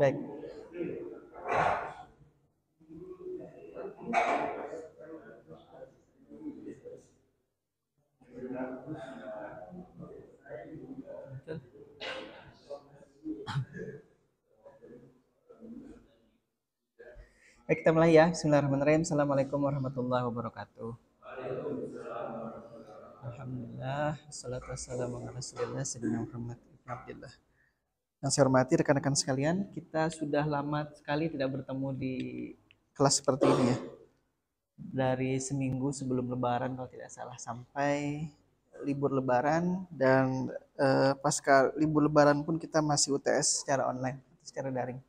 Baik. Baik, kita mulai ya. Bismillahirrahmanirrahim. Assalamualaikum warahmatullahi wabarakatuh. Alhamdulillah, wassalatu wassalamu ala rasulillah sayyidina Muhammad ibn Abdillah. Yang saya hormati rekan-rekan sekalian, kita sudah lama sekali tidak bertemu di kelas seperti ini ya. Dari seminggu sebelum lebaran kalau tidak salah sampai libur lebaran, dan pasca libur lebaran pun kita masih UTS secara online, secara daring.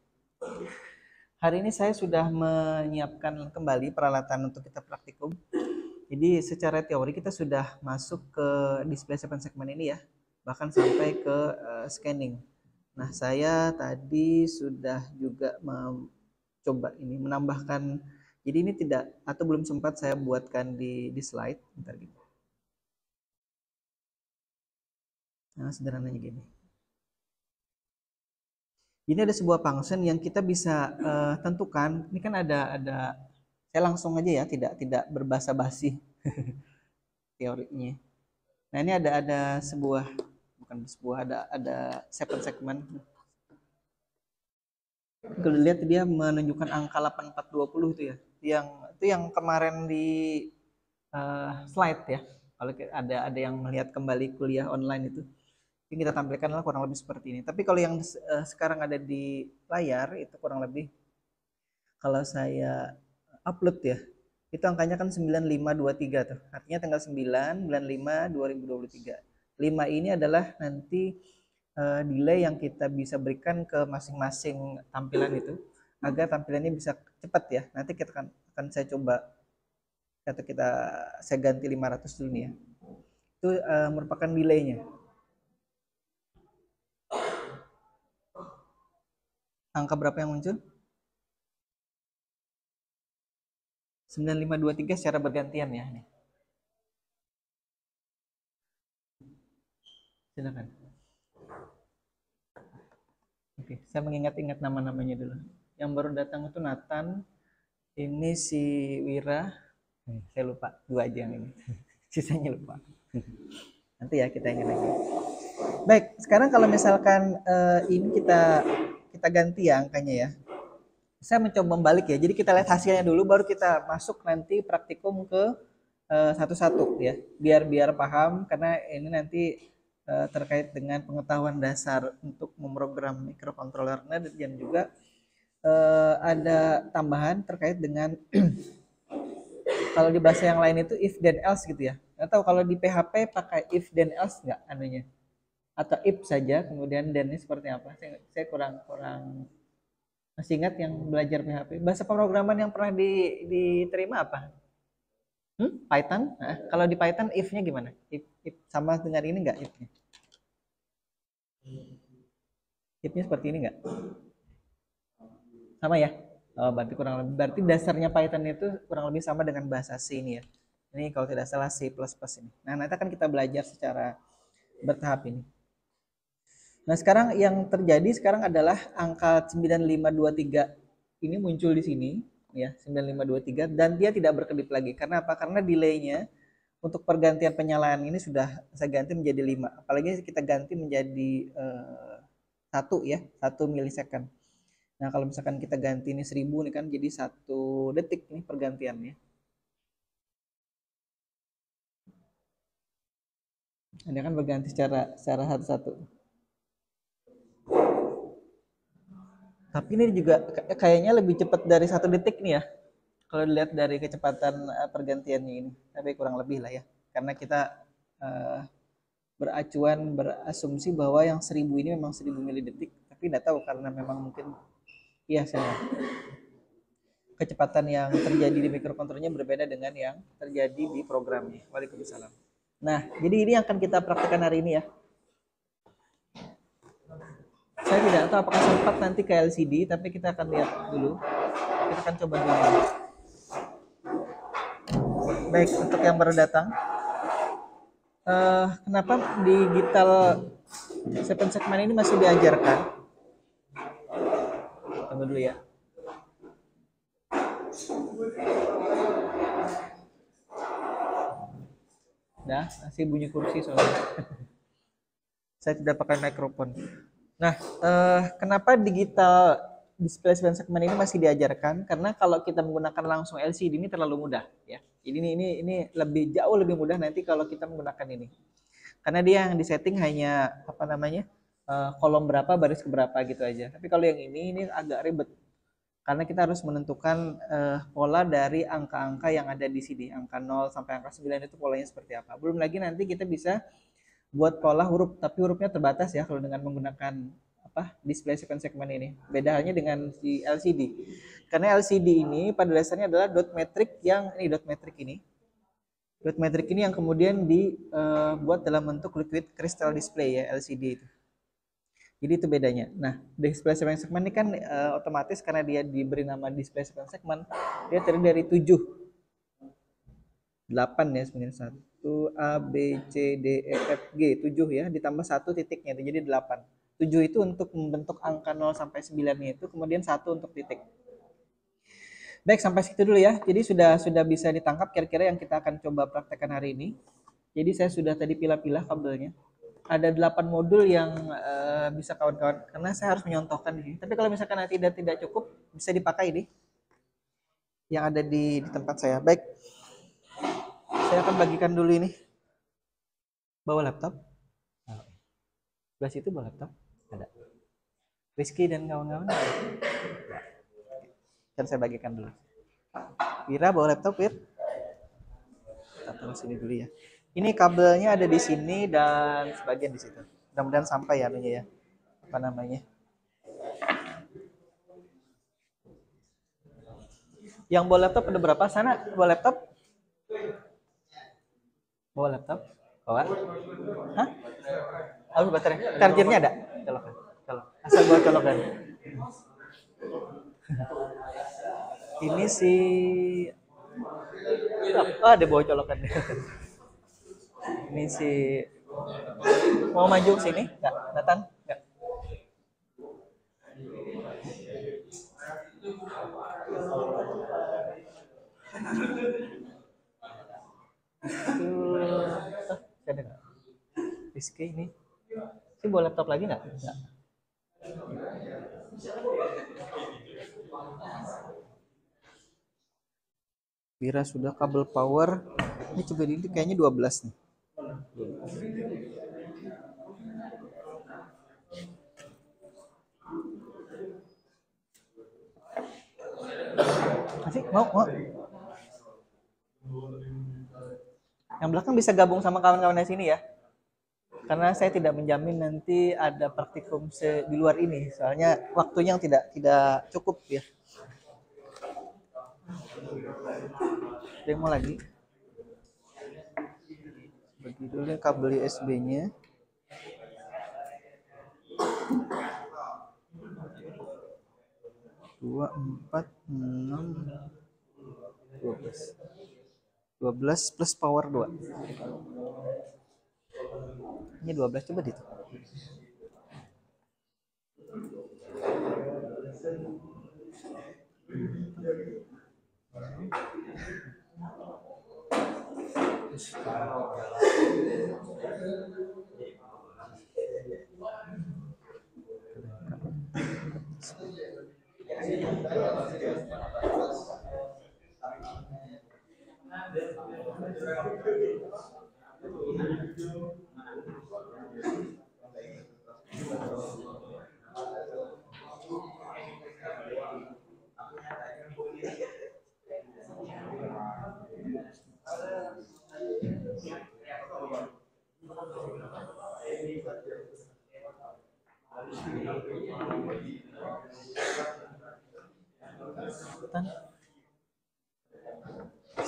Hari ini saya sudah menyiapkan kembali peralatan untuk kita praktikum. Jadi secara teori kita sudah masuk ke display 7 segmen ini ya, bahkan sampai ke scanning. Nah, saya tadi sudah juga mencoba ini menambahkan. Jadi ini tidak atau belum sempat saya buatkan di slide. Bentar gitu. Nah, sederhananya gini. Ini ada sebuah function yang kita bisa tentukan. Ini kan ada. Saya langsung aja ya, tidak berbasa-basi teorinya. Nah, ini ada sebuah, bukan sebuah, ada 7 segmen. Kalau dilihat dia menunjukkan angka 8420 itu ya. Yang kemarin di slide ya. Kalau ada yang melihat kembali kuliah online itu, ini kita tampilkanlah kurang lebih seperti ini. Tapi kalau yang sekarang ada di layar itu kurang lebih, kalau saya upload ya, itu angkanya kan 9523 tuh. Artinya tanggal 9 bulan 5 2023. 5 ini adalah nanti delay yang kita bisa berikan ke masing-masing tampilan itu agar tampilannya bisa cepat ya. Nanti kita akan saya coba, atau saya ganti 500 dulu nih ya. Itu merupakan delaynya. Angka berapa yang muncul? 9523 secara bergantian ya. Silakan. Oke, saya mengingat-ingat nama-namanya dulu. Yang baru datang itu Nathan, ini si Wira, saya lupa, 2 aja yang ini. Sisanya lupa. Nanti ya kita ingat lagi. Baik, sekarang kalau misalkan ini kita ganti ya angkanya ya. Saya mencoba membalik ya. Jadi kita lihat hasilnya dulu, baru kita masuk nanti praktikum ke satu-satu ya. Biar paham, karena ini nanti terkait dengan pengetahuan dasar untuk memprogram microcontroller, dan juga ada tambahan terkait dengan kalau di bahasa yang lain itu if then else gitu ya. Atau kalau di PHP pakai if then else nggak anunya, atau if saja kemudian then ini seperti apa? Saya kurang masih ingat yang belajar PHP. Bahasa pemrograman yang pernah diterima apa? Python. Nah, kalau di Python if-nya gimana? If sama dengan ini nggak if-nya? If-nya seperti ini nggak? Sama ya? Oh, berarti dasarnya Python itu kurang lebih sama dengan bahasa C ini ya. Ini kalau tidak salah C++ ini. Nah, nanti akan kita belajar secara bertahap ini. Nah, sekarang yang terjadi sekarang adalah angka 9523 ini muncul di sini ya, 9523, dan dia tidak berkedip lagi. Karena apa? Karena delaynya untuk pergantian penyalaan ini sudah saya ganti menjadi 5. Apalagi kita ganti menjadi 1 ya, 1 milisecond. Nah, kalau misalkan kita ganti ini 1000 nih kan jadi 1 detik nih pergantiannya. Ini akan berganti secara satu-satu. Tapi ini juga kayaknya lebih cepat dari 1 detik nih ya. kalau dilihat dari kecepatan pergantiannya ini, tapi kurang lebih lah ya, karena kita berasumsi bahwa yang 1000 ini memang 1000 milidetik, tapi tidak tahu karena memang mungkin iya saya kecepatan yang terjadi di microcontrollernya berbeda dengan yang terjadi di programnya. Waalaikumsalam. Nah, jadi ini yang akan kita praktekkan hari ini ya. Saya tidak tahu apakah sempat nanti ke LCD, tapi kita akan lihat dulu. Kita akan coba dulu. Baik, untuk yang baru datang, kenapa digital 7 segment ini masih diajarkan? Tunggu dulu ya. Nah, masih bunyi kursi soalnya. Saya tidak pakai mikrofon. Nah, kenapa digital display 7 segment ini masih diajarkan? Karena kalau kita menggunakan langsung LCD ini terlalu mudah ya. Ini jauh lebih mudah nanti kalau kita menggunakan ini. Karena dia yang disetting hanya apa namanya? Kolom berapa, baris keberapa gitu aja. Tapi kalau yang ini agak ribet. Karena kita harus menentukan pola dari angka-angka yang ada di sini, angka 0 sampai angka 9 itu polanya seperti apa. Belum lagi nanti kita bisa buat pola huruf, tapi hurufnya terbatas ya kalau dengan menggunakan display segmen ini. Beda halnya dengan si LCD. Karena LCD ini pada dasarnya adalah dot matrix yang ini dot matrix ini. Dot matrix ini yang kemudian dibuat dalam bentuk liquid crystal display ya LCD itu. Jadi itu bedanya. Nah, display segmen ini kan otomatis karena dia diberi nama display segmen, dia terdiri dari 8 ya sebenarnya 1 A B C D E F G 7 ya ditambah 1 titiknya itu jadi 8. 7 itu untuk membentuk angka 0 sampai 9-nya itu, kemudian 1 untuk titik. Baik, sampai situ dulu ya. Jadi sudah bisa ditangkap kira-kira yang kita akan coba praktekkan hari ini. Jadi saya sudah tadi pilah-pilah kabelnya. Ada 8 modul yang bisa kawan-kawan, karena saya harus menyontohkan ini. Tapi kalau misalkan nanti tidak cukup, bisa dipakai ini yang ada di tempat saya. Baik, saya akan bagikan dulu ini. Bawa laptop. Sebelah situ bawa laptop. Ada. Rizky dan kawan-kawan. Kan saya bagikan dulu. Wira bawa laptop, Wir. Kita taruh sini dulu ya. Ini kabelnya ada di sini dan sebagian di situ. Mudah-mudahan sampai ya anunya ya. Apa namanya? Yang bawa laptop ada berapa? Sana bawa laptop? Bawa laptop? Bawa? Hah? Harus baterai. Chargernya ada? Colokan. Colok. Asal bawa colokan. Ini si ada bawa colokan. Ini si mau maju sini? Enggak, Nathan? Enggak. Itu Rizky ini. Si bawa laptop lagi enggak? Enggak. Wira sudah kabel power. Ini coba ini kayaknya 12 nih. Masih mau? Yang belakang bisa gabung sama kawan-kawan di sini ya. Karena saya tidak menjamin nanti ada praktikum di luar ini. Soalnya waktunya yang tidak cukup ya. Demo lagi. Bagi dulu kabel USB-nya. Dua, 4, 6, 12 plus power 2. Ini 12 coba itu.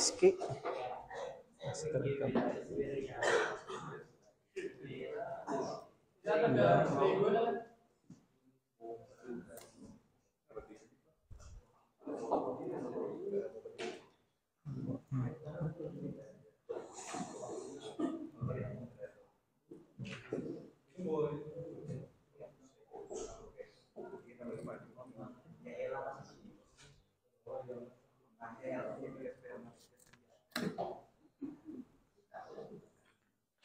Rizky. Masih kerekam.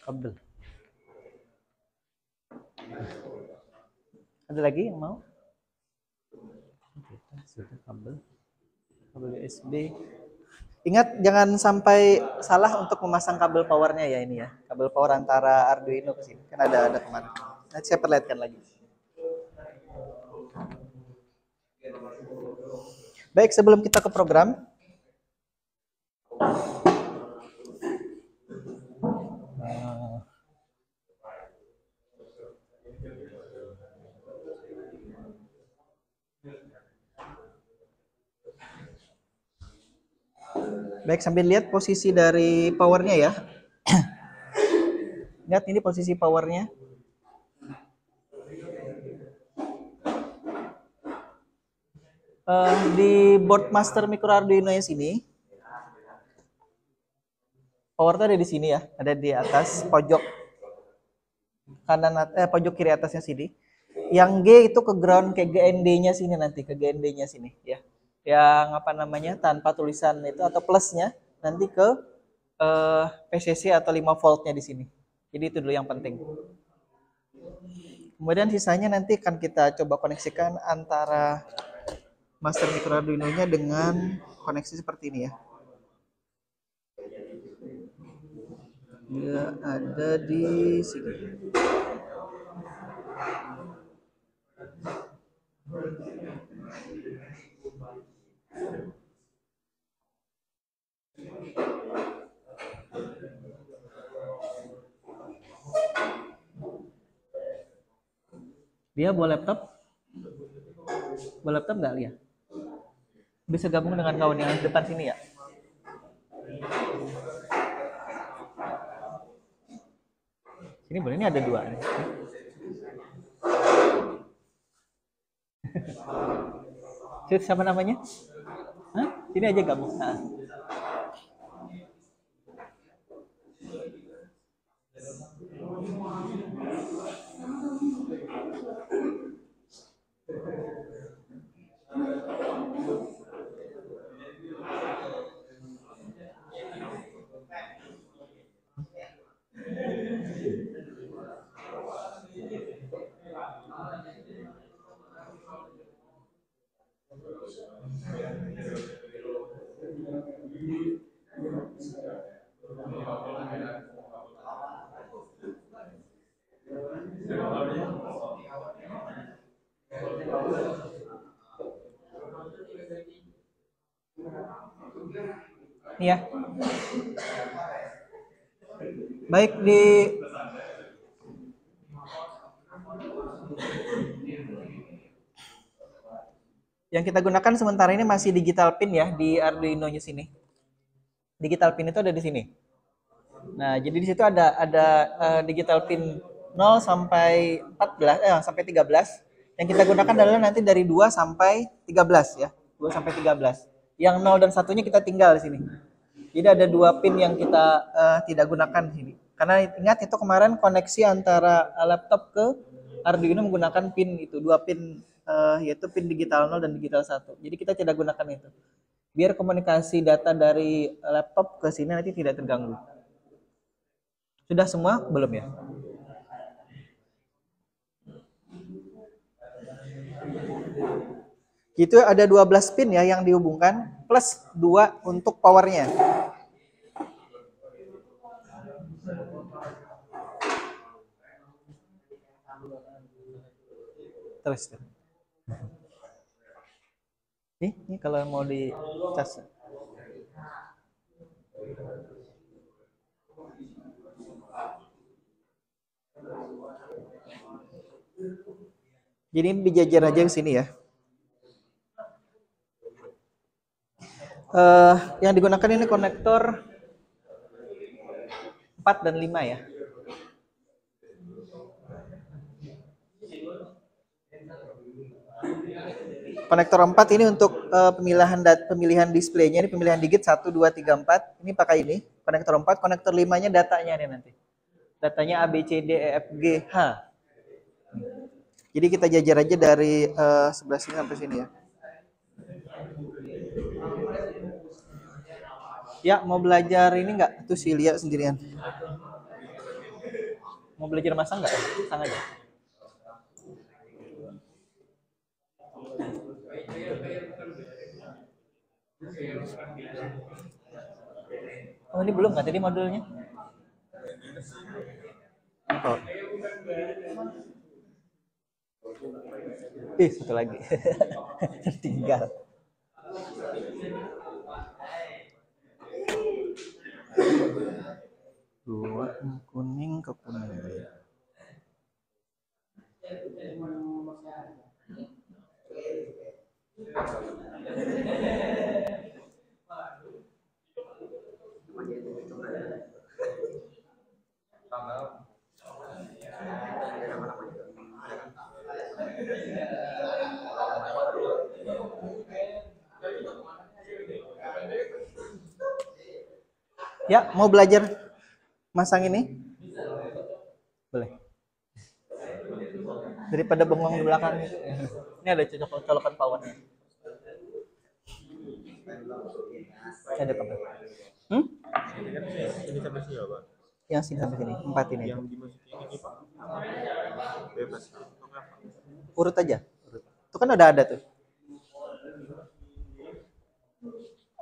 Kabel. Ada lagi yang mau? Sudah kabel. Kabel USB. Ingat jangan sampai salah untuk memasang kabel powernya ya ini ya. Kabel power antara Arduino ke sini. Kan ada kemana. Nanti saya perlihatkan lagi. Baik, sebelum kita ke program. Baik, sambil lihat posisi dari powernya ya. Lihat ini posisi powernya. Di board master micro Arduino yang sini, power ada di sini ya, ada di atas pojok kanan pojok kiri atasnya sini. Yang G itu ke ground ke GND-nya sini nanti, ke GND-nya sini ya. Yang apa namanya tanpa tulisan itu atau plusnya nanti ke PCC atau 5 voltnya di sini. Jadi itu dulu yang penting. Kemudian sisanya nanti akan kita coba koneksikan antara master micro Arduino-nya dengan koneksi seperti ini ya. Dia ada di sini. Dia bawa laptop? Bawa laptop nggak Lia? Bisa gabung dengan kawan yang depan sini ya? Ini boleh, ini ada dua. Siapa namanya? Hah? Sini aja gabung. Nah. Ya. Baik di yang kita gunakan sementara ini masih digital pin ya di Arduino-nya sini. Digital pin itu ada di sini. Nah, jadi di situ ada digital pin 0 sampai 14 sampai 13. Yang kita gunakan adalah nanti dari 2 sampai 13 ya. 2 sampai 13. Yang 0 dan 1-nya kita tinggal di sini. Jadi ada 2 pin yang kita tidak gunakan di sini. Karena ingat itu kemarin koneksi antara laptop ke Arduino menggunakan pin itu, 2 pin yaitu pin digital 0 dan digital 1. Jadi kita tidak gunakan itu. Biar komunikasi data dari laptop ke sini nanti tidak terganggu. Sudah semua? Belum ya? Itu ada 12 pin ya yang dihubungkan plus 2 untuk powernya. Terus. Ini kalau mau di cas. Jadi dijajar aja ke sini ya. Yang digunakan ini konektor 4 dan 5 ya. Konektor 4 ini untuk pemilihan displaynya, ini pemilihan digit 1, 2, 3, 4. Ini pakai ini, konektor 4. Konektor 5-nya datanya nih nanti. Datanya A, B, C, D, E, F, G, H. Jadi kita jajar aja dari sebelah sini sampai sini ya. Ya, mau belajar ini nggak? Tuh si Lia sendirian. Mau belajar masang nggak? Masang aja. Oh, ini belum nggak tadi modulnya? Oh. Satu lagi. Tertinggal. Dua kuning ke kuning. Ya, mau belajar masang ini? Boleh. Daripada bengong di belakang. Ini ada colokan powernya. Ada apa? Ini sampai sini Pak. Yang sini sampai sini, 4 ini. Yang dimasukin ini Pak. Bebas. Urut aja. Itu kan udah ada tuh.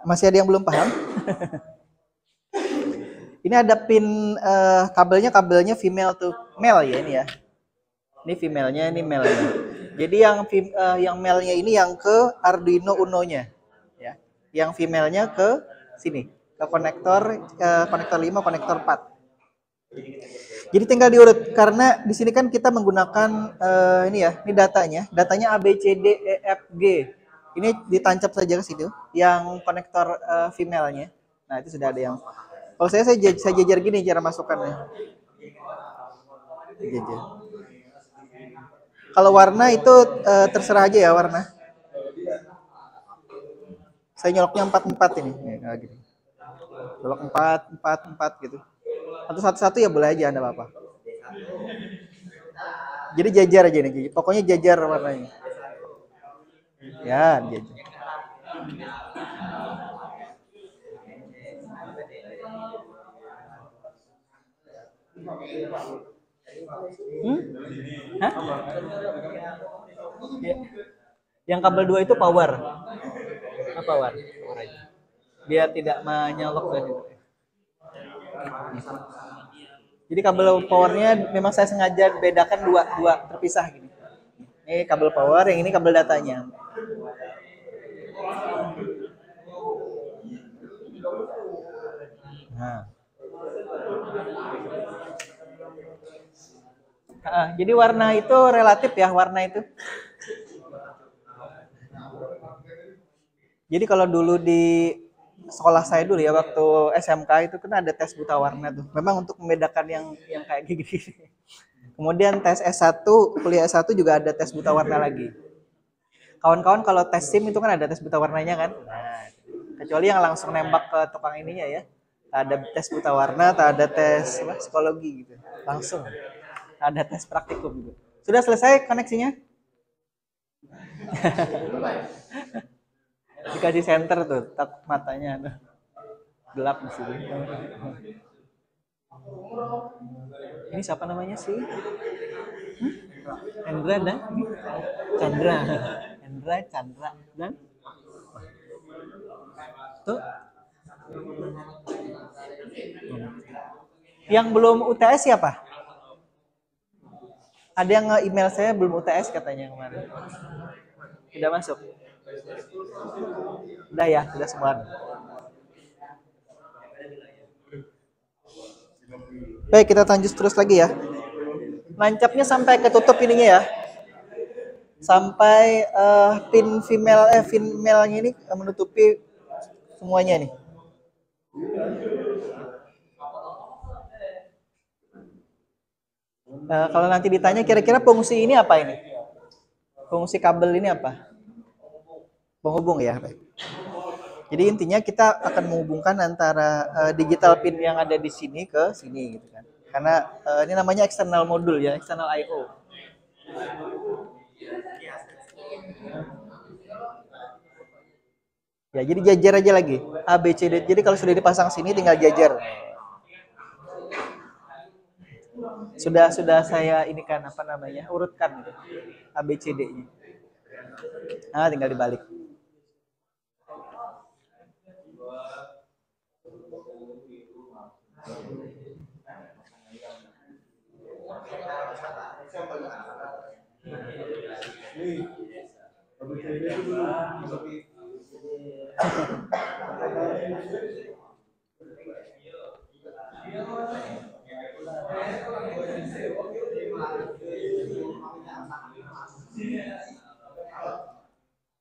Masih ada yang belum paham? Ini ada pin kabelnya female to male ya ini ya. Ini female-nya, ini male-nya. Jadi yang male-nya ini yang ke Arduino Uno-nya ya. Yang female-nya ke sini, ke konektor 5, konektor 4. Jadi tinggal diurut karena di sini kan kita menggunakan ini ya, ini datanya A, B, C, D, E, F, G. Ini ditancap saja ke situ yang konektor female-nya. Nah, itu sudah ada yang. Kalau saya jajar gini cara masukkannya. Jajar. Kalau warna itu terserah aja ya warna. Saya nyoloknya 4 ini. Nah, gini. Nyolok 4 gitu. Satu-satu ya boleh aja, Anda apa-apa. Jadi jajar aja nih. Pokoknya jajar warnanya. Ya, jajar. Hah? Ya. Yang kabel 2 itu power. Apa power? Biar tidak menyolok tadi. Jadi kabel powernya memang saya sengaja bedakan dua terpisah gini. Ini kabel power, yang ini kabel datanya. Nah. Jadi warna itu relatif ya, warna itu. Jadi kalau dulu di sekolah saya dulu ya, waktu SMK itu kan ada tes buta warna tuh. Memang untuk membedakan yang kayak gini. Kemudian tes S1, kuliah S1 juga ada tes buta warna lagi. Kawan-kawan kalau tes SIM itu kan ada tes buta warnanya kan. Nah, kecuali yang langsung nembak ke tukang ininya ya. Tak ada tes buta warna, tak ada tes psikologi gitu. Langsung. Tak ada tes praktikum gitu. Sudah selesai koneksinya? Dikasih senter tuh, tak matanya tuh. Gelap di sini. Ini siapa namanya sih? Hendra dan Chandra. Chandra dan tuh. Yang belum UTS siapa? Ada yang nge-email saya belum UTS katanya kemarin. Tidak masuk. Udah ya, sudah semua. Baik, kita lanjut terus lagi ya. Nancapnya sampai ketutup ininya ya. Sampai pin female-nya ini menutupi semuanya nih. Kalau nanti ditanya kira-kira fungsi ini apa ini? Fungsi kabel ini apa? Penghubung ya. Jadi intinya kita akan menghubungkan antara digital pin yang ada di sini ke sini gitu kan. Karena ini namanya external modul ya, external I/O. Ya, jadi jajar aja lagi. A B C D. Jadi kalau sudah dipasang sini tinggal jajar. Sudah saya ini kan apa namanya? Urutkan gitu. A B C D-nya. Nah, tinggal dibalik.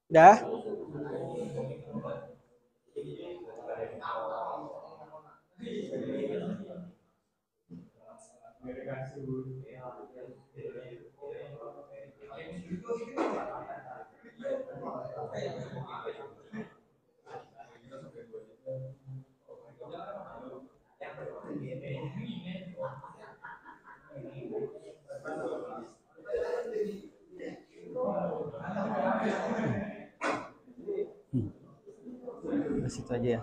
Dah. Ke situ aja ya.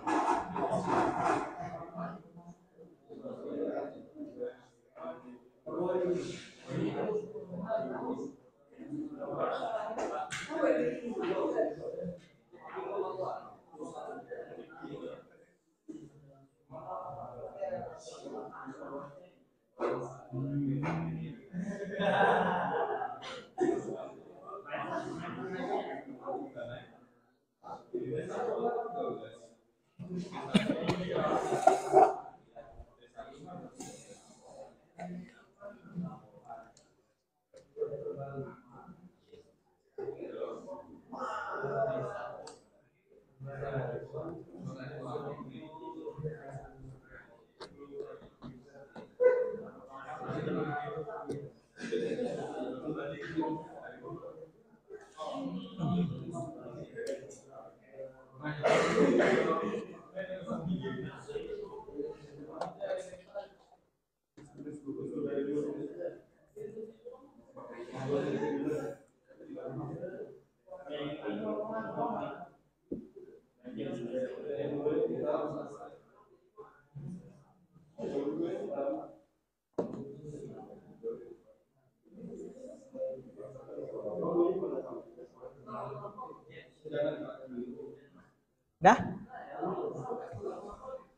Dah?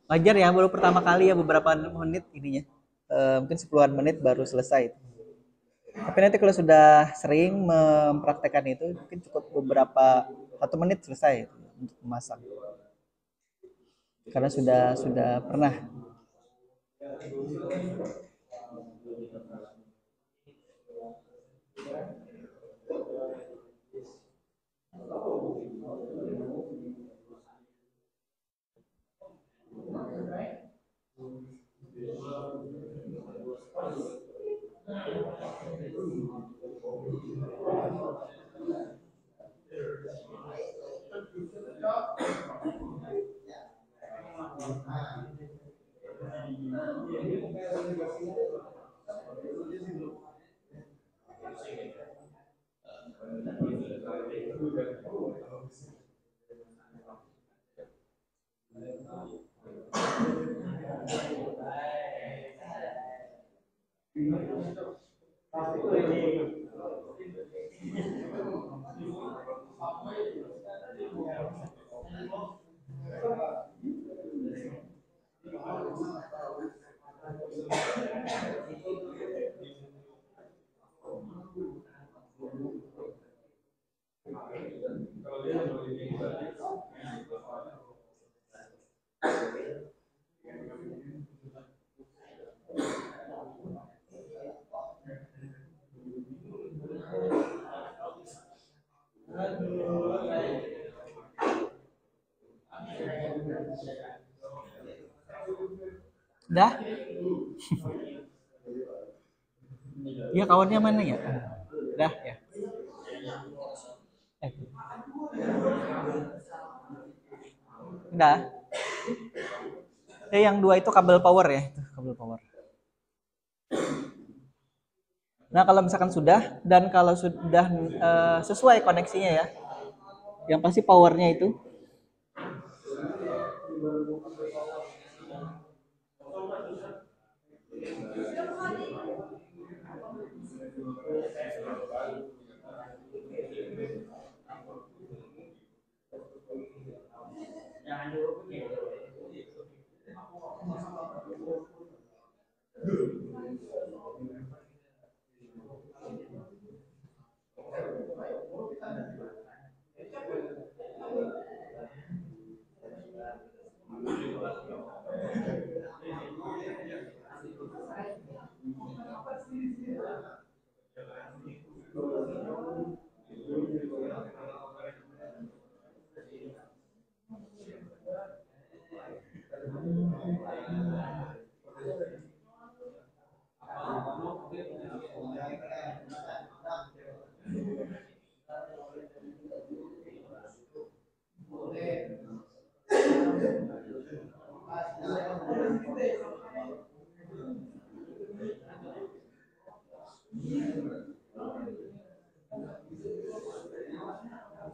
Wajar ya, baru pertama kali ya beberapa menit ininya. Mungkin 10-an menit baru selesai. Tapi nanti kalau sudah sering mempraktekkan itu, mungkin cukup beberapa 1 menit selesai untuk memasak. Karena sudah pernah. Udah? Ya kawannya mana ya? Udah ya. Eh, udah. Yang dua itu kabel power ya, itu kabel power. Nah kalau misalkan sudah dan kalau sudah sesuai koneksinya ya, yang pasti powernya itu.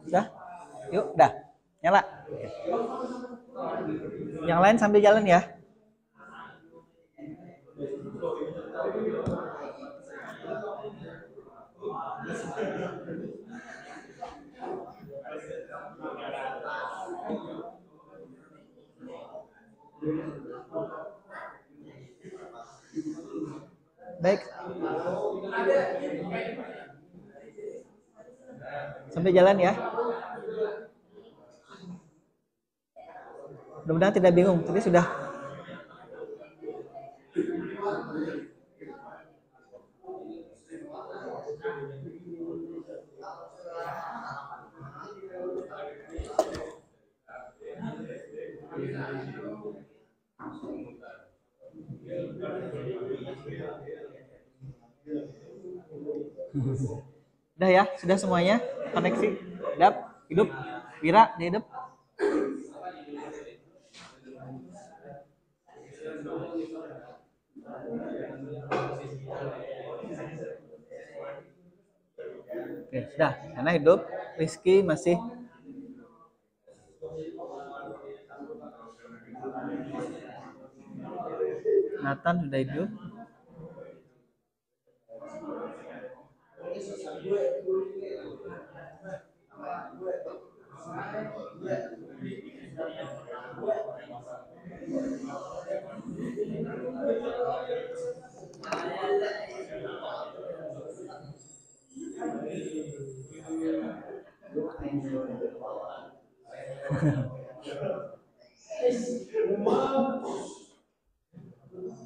Udah? Yuk, dah. Nyala. Yang lain sambil jalan ya. Baik. Sambil jalan ya. Mudah-mudahan tidak bingung. Tadi sudah. Udah ya, sudah semuanya koneksi. Dap, hidup. Wira, dia hidup. Oke, sudah. Karena hidup. Rizky masih. Nathan sudah hidup.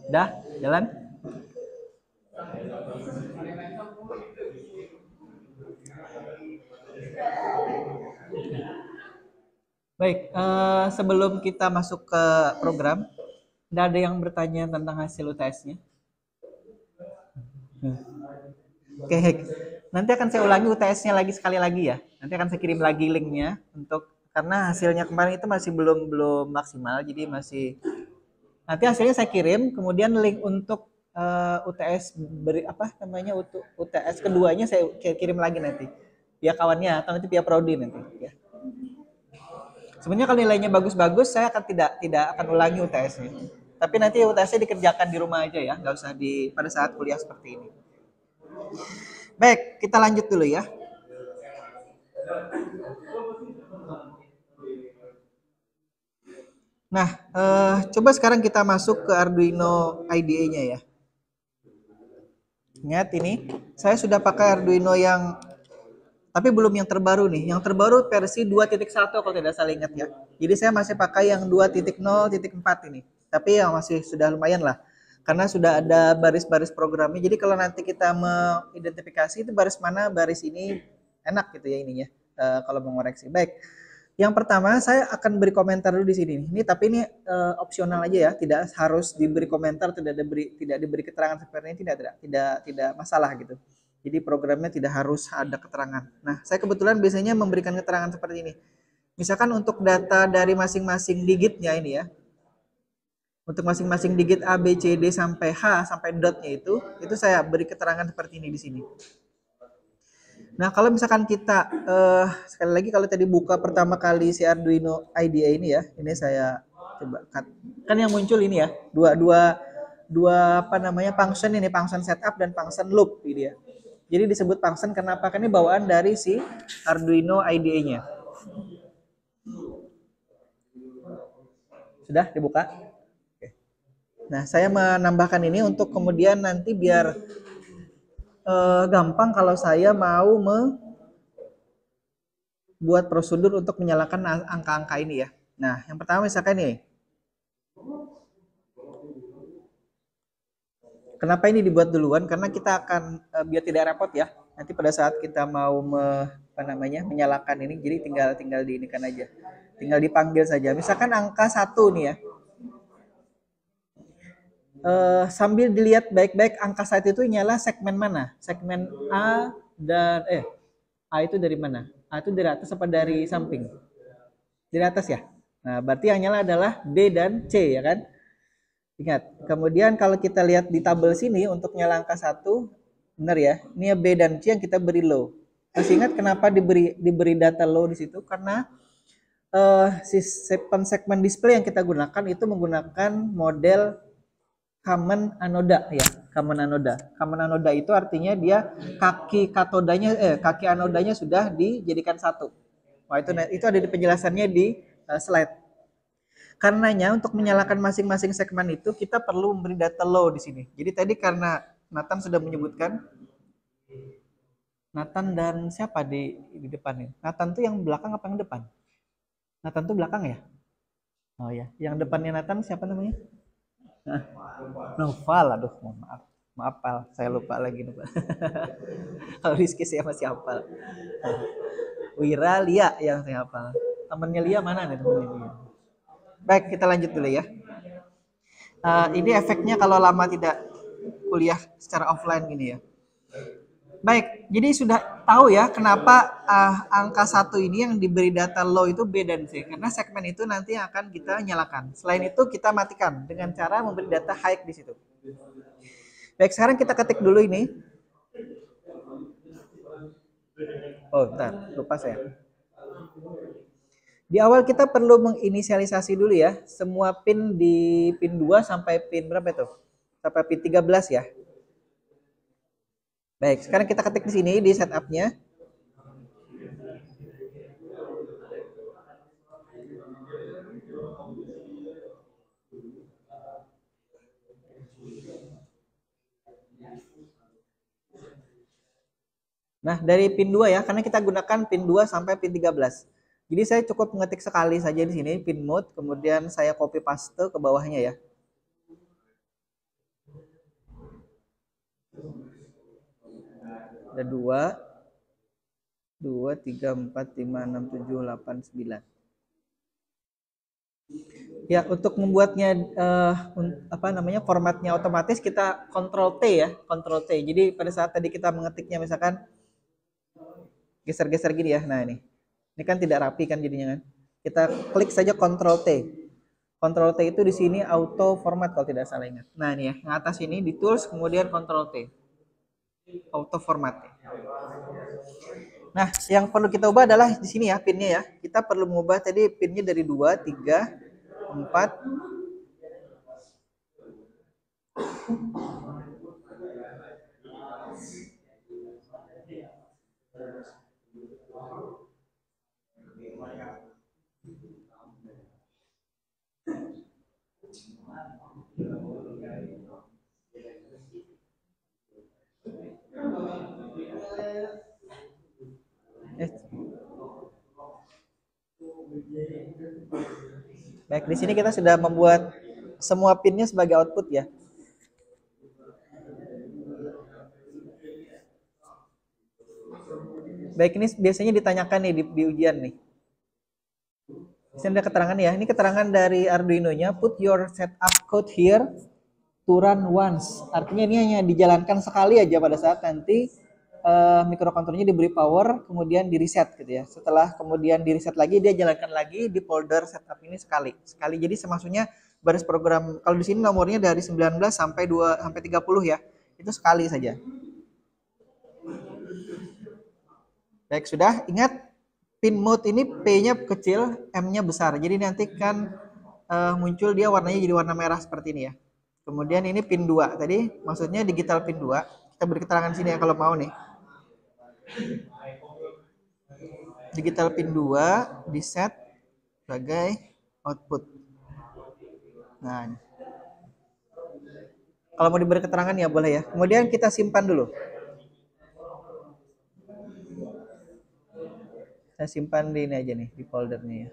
Dah, jalan. Baik, sebelum kita masuk ke program, ada yang bertanya tentang hasil UTS-nya? Oke, nanti akan saya ulangi UTS-nya lagi sekali lagi ya. Nanti akan saya kirim lagi linknya untuk karena hasilnya kemarin itu masih belum maksimal, jadi masih nanti hasilnya saya kirim, kemudian link untuk UTS apa namanya UTS keduanya saya kirim lagi nanti via kawannya atau nanti via prodi nanti ya. Sebenarnya kalau nilainya bagus-bagus saya akan tidak akan ulangi UTS-nya. Tapi nanti UTS-nya dikerjakan di rumah aja ya, nggak usah pada saat kuliah seperti ini. Baik, kita lanjut dulu ya. Nah, coba sekarang kita masuk ke Arduino IDE-nya ya. Ingat ini, saya sudah pakai Arduino yang tapi belum yang terbaru nih. Yang terbaru versi 2.1 kalau tidak salah ingat ya. Jadi saya masih pakai yang 2.0.4 ini. Tapi yang masih sudah lumayan lah. Karena sudah ada baris-baris programnya. Jadi kalau nanti kita mengidentifikasi itu baris mana, baris ini enak gitu ya ininya. Kalau mengoreksi. Baik. Yang pertama saya akan beri komentar dulu di sini. Ini tapi ini opsional aja ya, tidak harus diberi komentar, tidak diberi keterangan seperti ini, tidak masalah gitu. Jadi programnya tidak harus ada keterangan. Nah, saya kebetulan biasanya memberikan keterangan seperti ini. Misalkan untuk data dari masing-masing digitnya ini ya, untuk masing-masing digit A, B, C, D sampai H sampai dotnya itu saya beri keterangan seperti ini di sini. Nah, kalau misalkan kita sekali lagi kalau tadi buka pertama kali si Arduino IDE ini ya, ini saya coba cut. Kan yang muncul ini ya, dua apa namanya function ini, function setup dan function loop ini ya. Jadi disebut function kenapa? Kan ini bawaan dari si Arduino IDE-nya. Sudah dibuka? Oke. Nah, saya menambahkan ini untuk kemudian nanti biar gampang kalau saya mau buat prosedur untuk menyalakan angka-angka ini ya. Nah, yang pertama misalkan nih, kenapa ini dibuat duluan? Karena kita akan biar tidak repot ya. Nanti pada saat kita mau menyalakan ini, jadi tinggal diinikan aja. Tinggal dipanggil saja. Misalkan angka 1 nih ya. Sambil dilihat baik-baik angka 1 itu nyala segmen mana? Segmen A dan A itu dari mana? A itu dari atas apa dari samping? Dari atas ya. Nah, berarti yang nyala adalah B dan C ya kan? Ingat. Kemudian kalau kita lihat di tabel sini untuk nyala angka 1, benar ya. Ini B dan C yang kita beri low. Masih ingat kenapa diberi data low di situ? Karena si segmen display yang kita gunakan itu menggunakan model common anoda ya. Common anoda. Common anoda itu artinya dia kaki anodanya sudah dijadikan satu. Wah, itu ada di penjelasannya di slide. Karenanya untuk menyalakan masing-masing segmen itu kita perlu memberi data low di sini. Jadi tadi karena Nathan sudah menyebutkan, Nathan dan siapa di depan ini? Nathan tuh yang belakang apa yang depan? Nathan tuh belakang ya? Oh ya, yang depannya Nathan siapa namanya? Noval, aduh maaf. Maaf Pal, saya lupa lagi nih Pak. Kalau Rizky saya masih hafal. Wira, Lia yang saya hafal. Temennya Lia mana nih temennya Lia? Baik, kita lanjut dulu ya. Ini efeknya kalau lama tidak kuliah secara offline gini ya. Baik, jadi sudah tahu ya kenapa angka 1 ini yang diberi data low itu B dan C. Karena segmen itu nanti akan kita nyalakan. Selain itu kita matikan dengan cara memberi data high di situ. Baik, sekarang kita ketik dulu ini. Oh, bentar, lupa saya. Di awal kita perlu menginisialisasi dulu ya. Semua pin di pin 2 sampai pin berapa itu? Sampai pin 13 ya. Baik, sekarang kita ketik di sini di setup-nya. Nah, dari pin 2 ya, karena kita gunakan pin 2 sampai pin 13. Jadi saya cukup mengetik sekali saja di sini pin mode, kemudian saya copy paste ke bawahnya ya. Ada 2, 3, 4, 5, 6, 7, 8, 9. Ya, untuk membuatnya formatnya otomatis kita Ctrl T ya, Ctrl T. Jadi pada saat tadi kita mengetiknya misalkan geser-geser gini ya. Nah, ini. Ini kan tidak rapi kan jadinya kan. Kita klik saja Ctrl T. Ctrl T itu di sini auto format kalau tidak salah ingat. Nah, ini ya, yang atas ini di tools kemudian Ctrl T. Auto format. Nah, yang perlu kita ubah adalah di sini ya pinnya ya. Kita perlu mengubah tadi pinnya dari 2, 3, 4. Baik, di sini kita sudah membuat semua pinnya sebagai output ya. Baik, ini biasanya ditanyakan nih di ujian nih. Di sini ada keterangan ya. Ini keterangan dari Arduino-nya. Put your setup code here to run once. Artinya ini hanya dijalankan sekali aja pada saat nanti mikrokontrolernya diberi power, kemudian di reset gitu ya. Setelah kemudian di reset lagi, dia jalankan lagi di folder setup ini sekali. Jadi maksudnya baris program, kalau di sini nomornya dari 19 sampai 30 ya. Itu sekali saja. Baik, sudah. Ingat pin mode ini P-nya kecil, M-nya besar. Jadi nanti kan muncul dia warnanya jadi warna merah seperti ini ya. Kemudian ini pin 2. Tadi maksudnya digital pin 2. Kita beri keterangan sini ya kalau mau nih. Digital pin 2 di set sebagai output. Nah, kalau mau diberi keterangan ya boleh ya. Kemudian kita simpan dulu. Saya simpan di ini aja nih, di foldernya ya.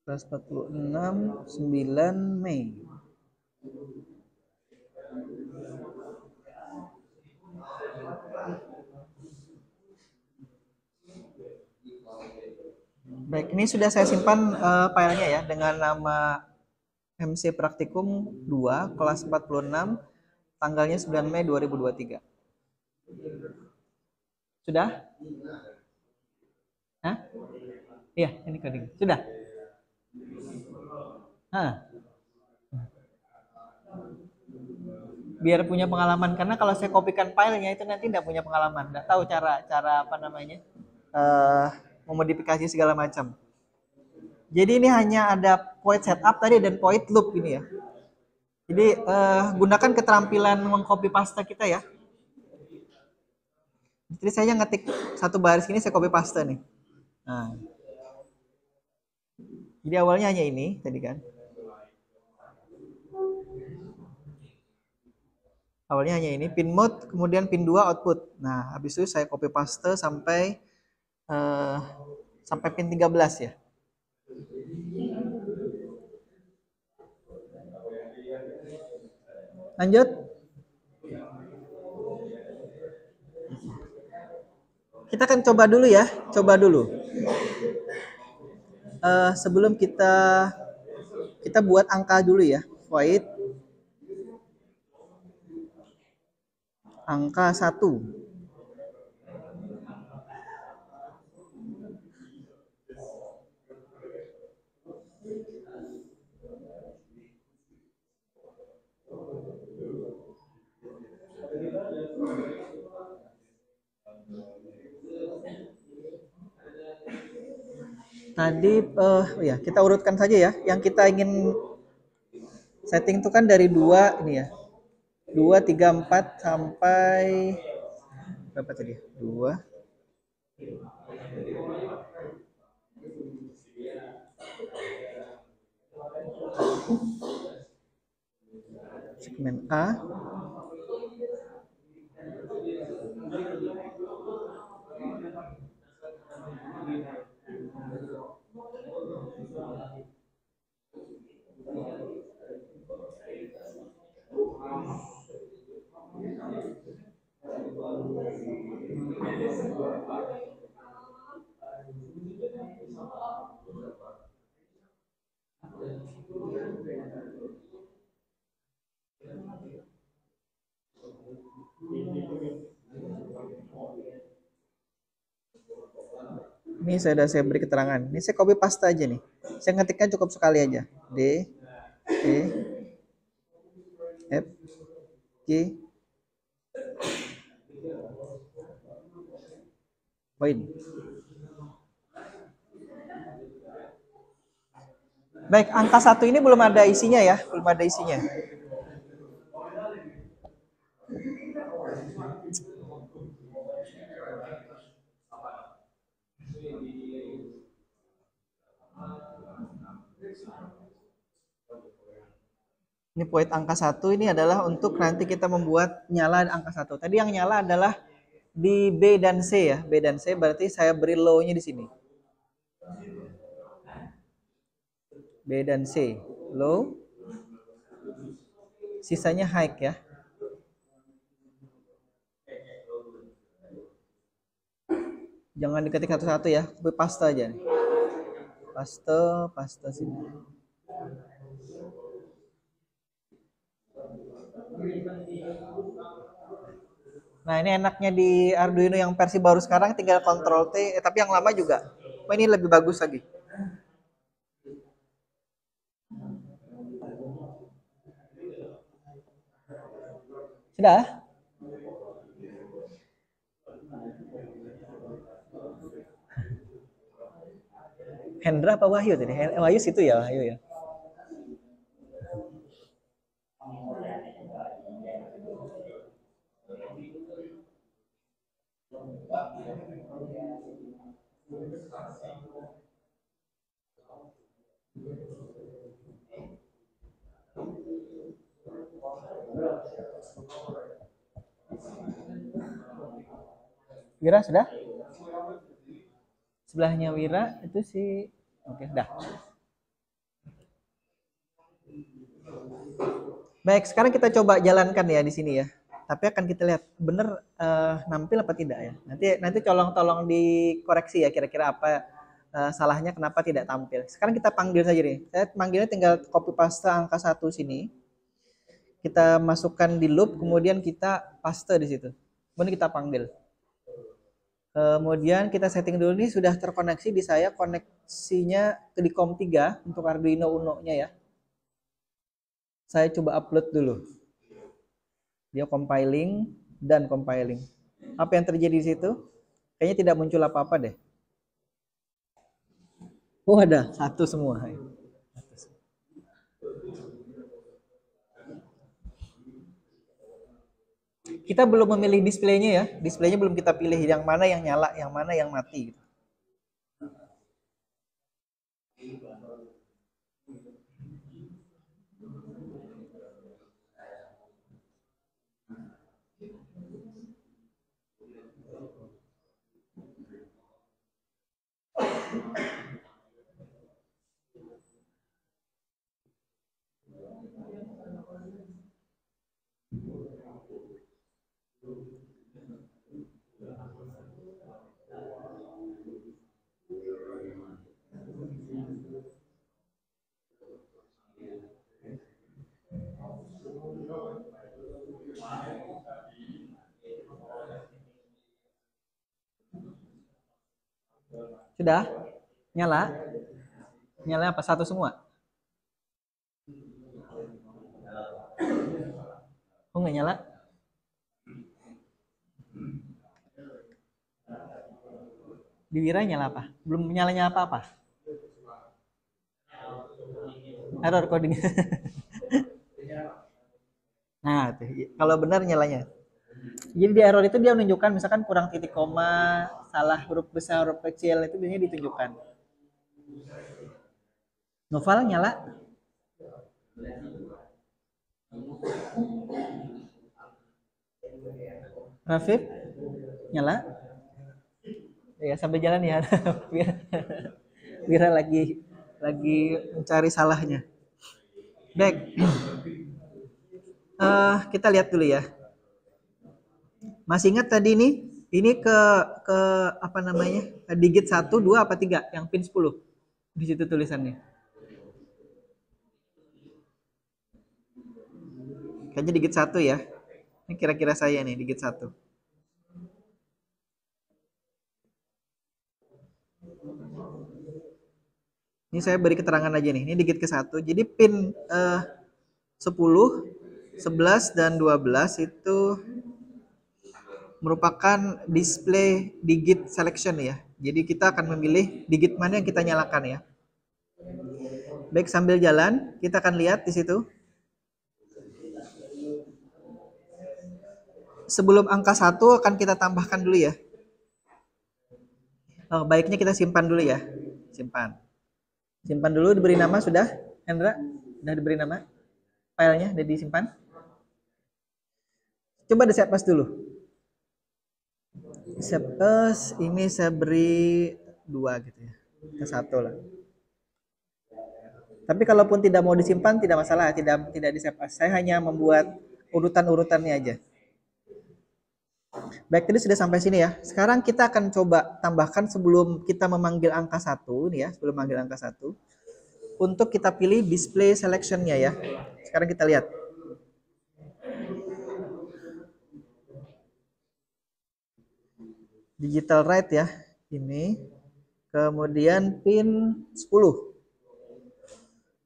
Kelas 46, 9 Mei. Baik, ini sudah saya simpan filenya ya dengan nama MC Praktikum 2 kelas 46 tanggalnya 9 Mei 2023. Sudah? Hah? Iya, ini coding. Sudah? Hah. Biar punya pengalaman, karena kalau saya kopikan filenya itu nanti tidak punya pengalaman, tidak tahu cara apa namanya memodifikasi segala macam. Jadi ini hanya ada point setup tadi dan point loop ini ya. Jadi gunakan keterampilan mengcopy paste kita ya. Jadi saya ngetik satu baris ini, saya copy paste nih. Nah, jadi awalnya hanya ini tadi kan. Awalnya hanya ini, pin mode, kemudian pin 2 output. Nah, habis itu saya copy paste sampai pin 13 ya. Lanjut. Kita akan coba dulu ya, coba dulu. Sebelum kita buat angka dulu ya, void angka 1. Tadi ya kita urutkan saja ya. Yang kita ingin setting itu kan dari 2 ini ya. 2, 3, 4 sampai berapa tadi? 2 segmen A. Ini saya beri keterangan. Ini saya copy paste aja nih. Saya ngetiknya cukup sekali aja. D, E, F, G, poin. Baik, angka 1 ini belum ada isinya ya, belum ada isinya. Ini void angka 1 ini adalah untuk nanti kita membuat nyala angka 1. Tadi yang nyala adalah di B dan C ya. B dan C berarti saya beri low-nya di sini. B dan C. Low. Sisanya high ya. Jangan diketik satu-satu ya. Paste aja nih. Paste sini. Nah, ini enaknya di Arduino yang versi baru sekarang tinggal Ctrl T, tapi yang lama juga. Oh, ini lebih bagus lagi. Sudah? Hendra apa Wahyu tadi? Wahyu situ ya, Wahyu ya. Wira sudah? Sebelahnya Wira itu si oke, sudah. Baik, sekarang kita coba jalankan ya di sini ya. Tapi akan kita lihat benar nampil apa tidak ya. Nanti tolong dikoreksi ya kira-kira apa salahnya kenapa tidak tampil. Sekarang kita panggil saja nih. Saya manggilnya tinggal copy paste angka 1 sini. Kita masukkan di loop, kemudian kita paste di situ. Kemudian kita panggil. Kemudian kita setting dulu nih sudah terkoneksi di saya koneksinya di COM3 untuk Arduino Uno-nya ya. Saya coba upload dulu. Dia compiling dan compiling. Apa yang terjadi di situ? Kayaknya tidak muncul apa-apa deh. Oh, ada satu semua. Kita belum memilih displaynya ya. Displaynya belum kita pilih yang mana yang nyala, yang mana yang mati. Sudah? Nyala? Nyala apa? Satu semua? Oh, nggak nyala? Di Wira nyala apa? Belum nyala-nyala apa-apa? Error coding. Nah, tuh, kalau benar nyalanya. Jadi di error itu dia menunjukkan misalkan kurang titik koma, salah huruf besar, huruf kecil, itu biasanya ditunjukkan. Novel nyala? Rafif? Nyala? Ya, sampai jalan ya. Wira lagi mencari salahnya. Baik. Kita lihat dulu ya. Masih ingat tadi ini ke apa namanya? Digit 1, 2 apa 3? Yang pin 10. Di situ tulisannya. Kayaknya digit 1 ya. Ini kira-kira saya nih digit 1. Ini saya beri keterangan aja nih. Ini digit ke 1. Jadi pin 10, 11 dan 12 itu merupakan display digit selection ya. Jadi kita akan memilih digit mana yang kita nyalakan ya. Baik, sambil jalan kita akan lihat di situ. Sebelum angka 1 akan kita tambahkan dulu ya. Oh, baiknya kita simpan dulu ya. Simpan dulu, diberi nama sudah? Hendra? Sudah diberi nama? filenya udah disimpan? Coba di save as dulu. Save as ini saya beri 2 gitu ya. Ke 1 lah. Tapi kalaupun tidak mau disimpan tidak masalah, tidak di save as. Saya hanya membuat urutan-urutannya aja. Baik, tadi sudah sampai sini ya. Sekarang kita akan coba tambahkan sebelum kita memanggil angka 1 nih ya, sebelum manggil angka 1. Untuk kita pilih display selection-nya ya. Sekarang kita lihat. Digital write ya. Ini. Kemudian pin 10.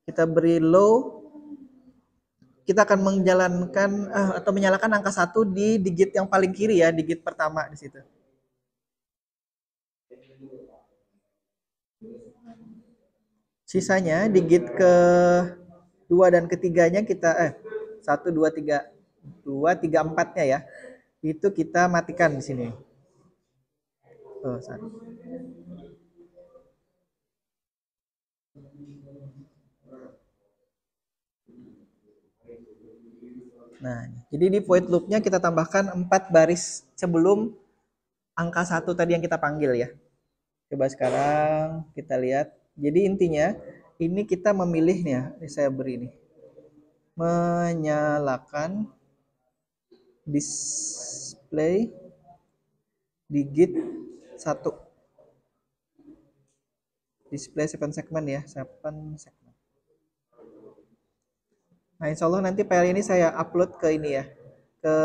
Kita beri low. Kita akan menjalankan atau menyalakan angka 1 di digit yang paling kiri ya, digit pertama di situ. Sisanya digit ke 2 dan ketiganya kita 1 2 3 2 3 4-nya ya. Itu kita matikan di sini. Oh, 1. Nah, jadi di void loop-nya kita tambahkan 4 baris sebelum angka 1 tadi yang kita panggil ya. Coba sekarang kita lihat. Jadi intinya ini kita memilih nih ya, ini saya beri nih. Menyalakan display digit 1. Display 7 segmen ya, 7 segmen. Nah, insya Allah nanti file ini saya upload ke ini ya, ke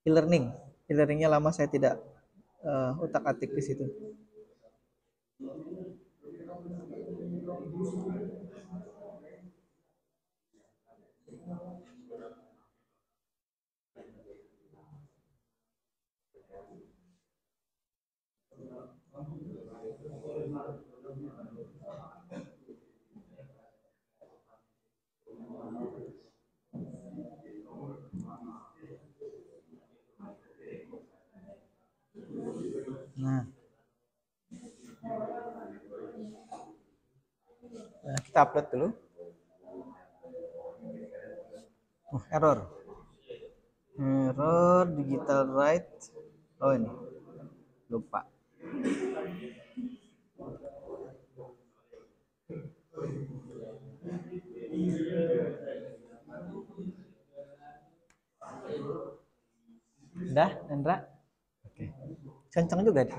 e-learning. E-learningnya lama saya tidak utak-atik di situ. Nah, kita upload dulu. Error. Error digital write. Oh ini. Lupa. Udah, Hendra? Oke. Kencang juga deh.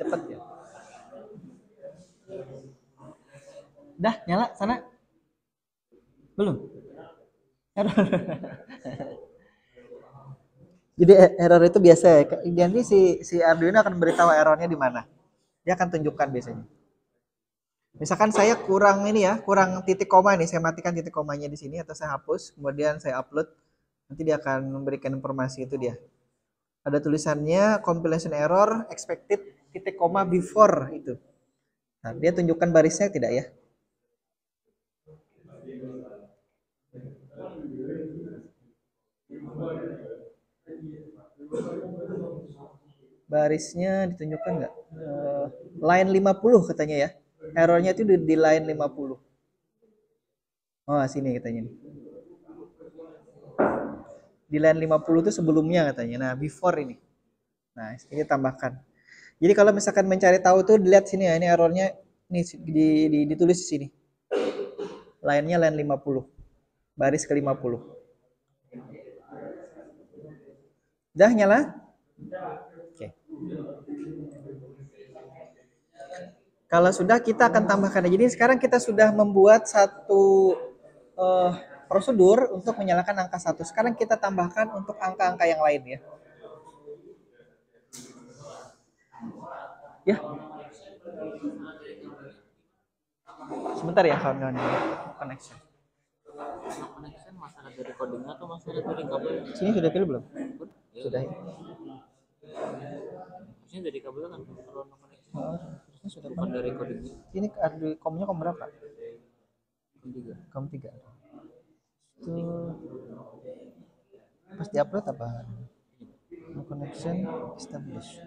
Cepet ya. Udah, nyala sana? Belum? Error. Jadi error itu biasa ya. Jadi si Arduino akan beritahu errornya di mana. Dia akan tunjukkan biasanya. Misalkan saya kurang ini ya, kurang titik koma nih, saya matikan titik komanya di sini atau saya hapus, kemudian saya upload, nanti dia akan memberikan informasi itu dia. Ada tulisannya compilation error expected titik koma before itu. Nah, dia tunjukkan barisnya tidak ya? Barisnya ditunjukkan nggak? Line 50 katanya ya. Errornya itu di line 50. Oh, sini katanya nih. Di line 50 itu sebelumnya katanya. Nah, before ini. Nah, ini tambahkan. Jadi kalau misalkan mencari tahu tuh dilihat sini ya, ini errornya nih ditulis di sini. Line-nya line 50. Baris ke 50. Udah nyala? Oke. Kalau sudah kita akan tambahkan. Jadi sekarang kita sudah membuat satu prosedur untuk menyalakan angka 1. Sekarang kita tambahkan untuk angka-angka yang lain ya. Ya. Sebentar ya kawan-kawan. Connection. Connection masalah dari recordingnya atau masalah dari kabel? Sini sudah pilih belum? Sudah ya. Maksudnya dari kabel kan kalau no connection. Ini sudah Bukan dari recordingnya. Ini komnya kom berapa? Kom 3. Itu pas di-upload apa? No connection established.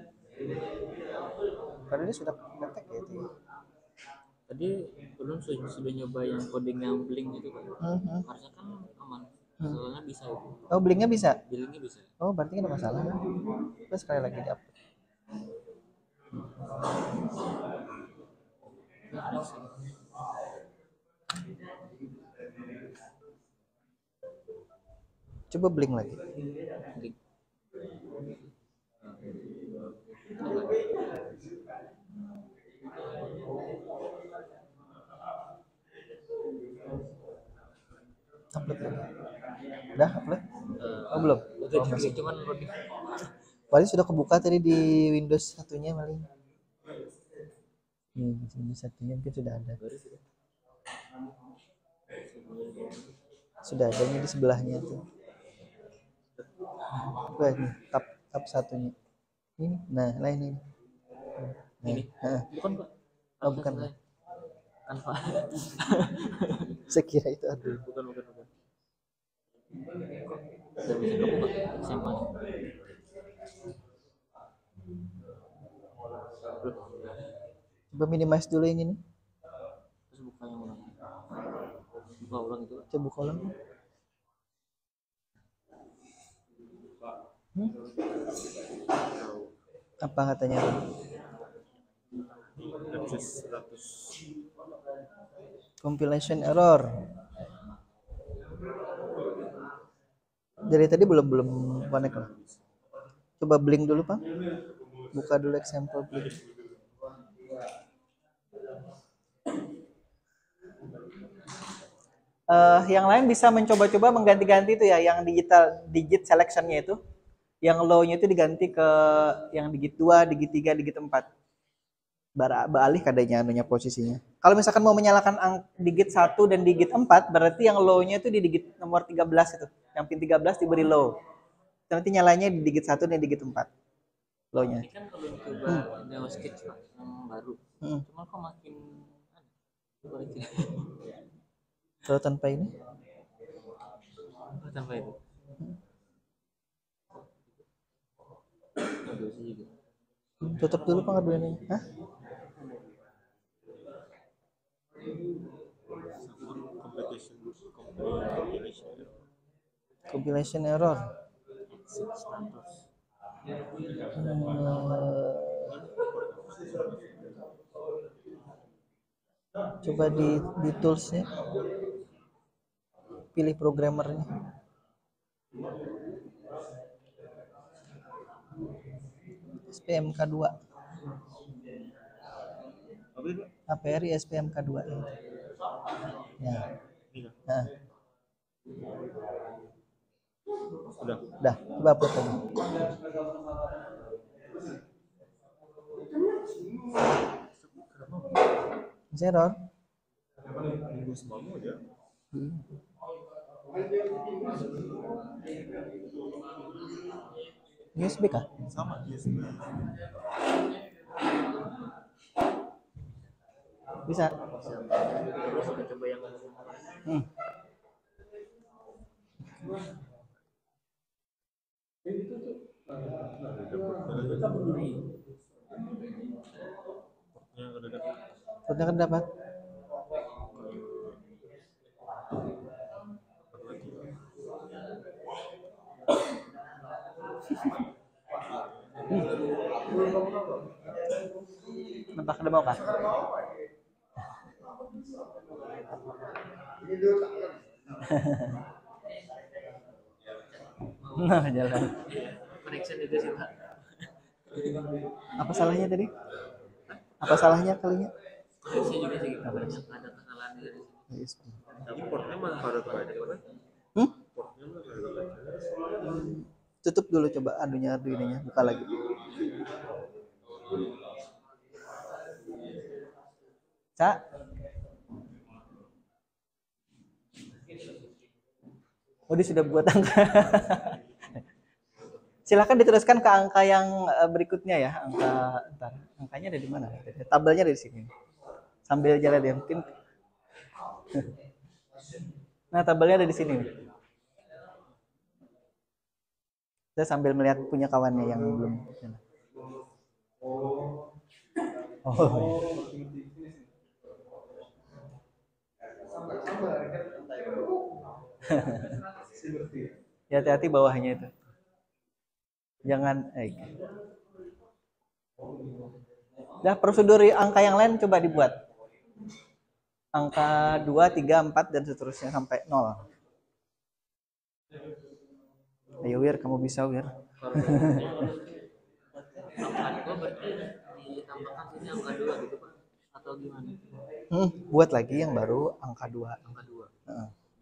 Padahal dia sudah ngetek ya itu. Tadi belum sudah nyoba yang coding yang Blink itu kan. Harusnya kan aman. Soalnya bisa itu. Oh, blinknya bisa. Blinknya bisa. Oh, berarti nggak ada masalah kan? Terus sekali lagi di upload. Coba blink lagi. Blink. Upload lagi. Udah upload? Oh, belum. Udah Oh, masih. cuman loading. Paling sudah kebuka tadi di Windows satunya paling. Windows satunya mungkin sudah ada. Sudah ada ini di sebelahnya tuh. Wah, ini tab satunya. Ini, nah lain ini. Nah, Ini bukan Pak. Oh, bukan. Kan Pak. Saya kira itu aduh. Bukan. Udah bisa kebuka SMA. Coba minimize dulu yang ini. Terus buka yang ulang. Buka ulang itu. Coba buka ulang. Apa katanya? Access 100. Compilation error. Dari tadi belum connect lah. Coba blink dulu Pak. Buka dulu example blink. Yang lain bisa mencoba-coba mengganti-ganti itu ya, yang digit selectionnya itu, yang low-nya itu diganti ke yang digit 2, digit 3, digit 4. Beralih kadanya anunya posisinya. Kalau misalkan mau menyalakan digit 1 dan digit 4, berarti yang low-nya itu di digit nomor 13 itu. Yang pin 13 diberi low. Nanti nyalanya di digit 1 dan digit 4. Low-nya. Ini kan kalau coba Neo Sketch Pak, yang baru. Cuma kok makin Kalau tanpa ini? Tanpa itu. Tutup dulu pengaduannya. Hah? Compilation error. Coba di toolsnya, pilih programmernya. SPMK2. APRI SPMK2 ya. Ya. Nah. Udah, coba upload lagi. Error. USB kah? Sama USB. Bisa. Coba yang Portnya kan dapat. Nampak ada mau kah? Nah, jalan. connection juga sih Pak. Apa salahnya tadi? Apa salahnya kalinya? Connection juga sih ada kesalahan dari sini. Tapi portnya malah pada banyak kan? Portnya malah pada banyak. Tutup dulu coba anunya Arduino-nya, buka lagi. Cak. Oh, dia sudah buat angka. Silahkan diteruskan ke angka yang berikutnya ya. Angkanya ada di mana? Tabelnya ada di sini. Sambil jalan deh mungkin. Nah, tabelnya ada di sini. Saya sambil melihat punya kawannya yang belum. Oh. Ya, hati-hati bawahnya itu. Jangan Dah, prosedur angka yang lain coba dibuat. Angka 2, 3, 4 dan seterusnya sampai 0. Ayo Wir, kamu bisa Wir. Angka 2 berarti ditambahkan sini angka 2 gitu Pak, atau gimana? Buat lagi yang baru angka 2. Angka 2.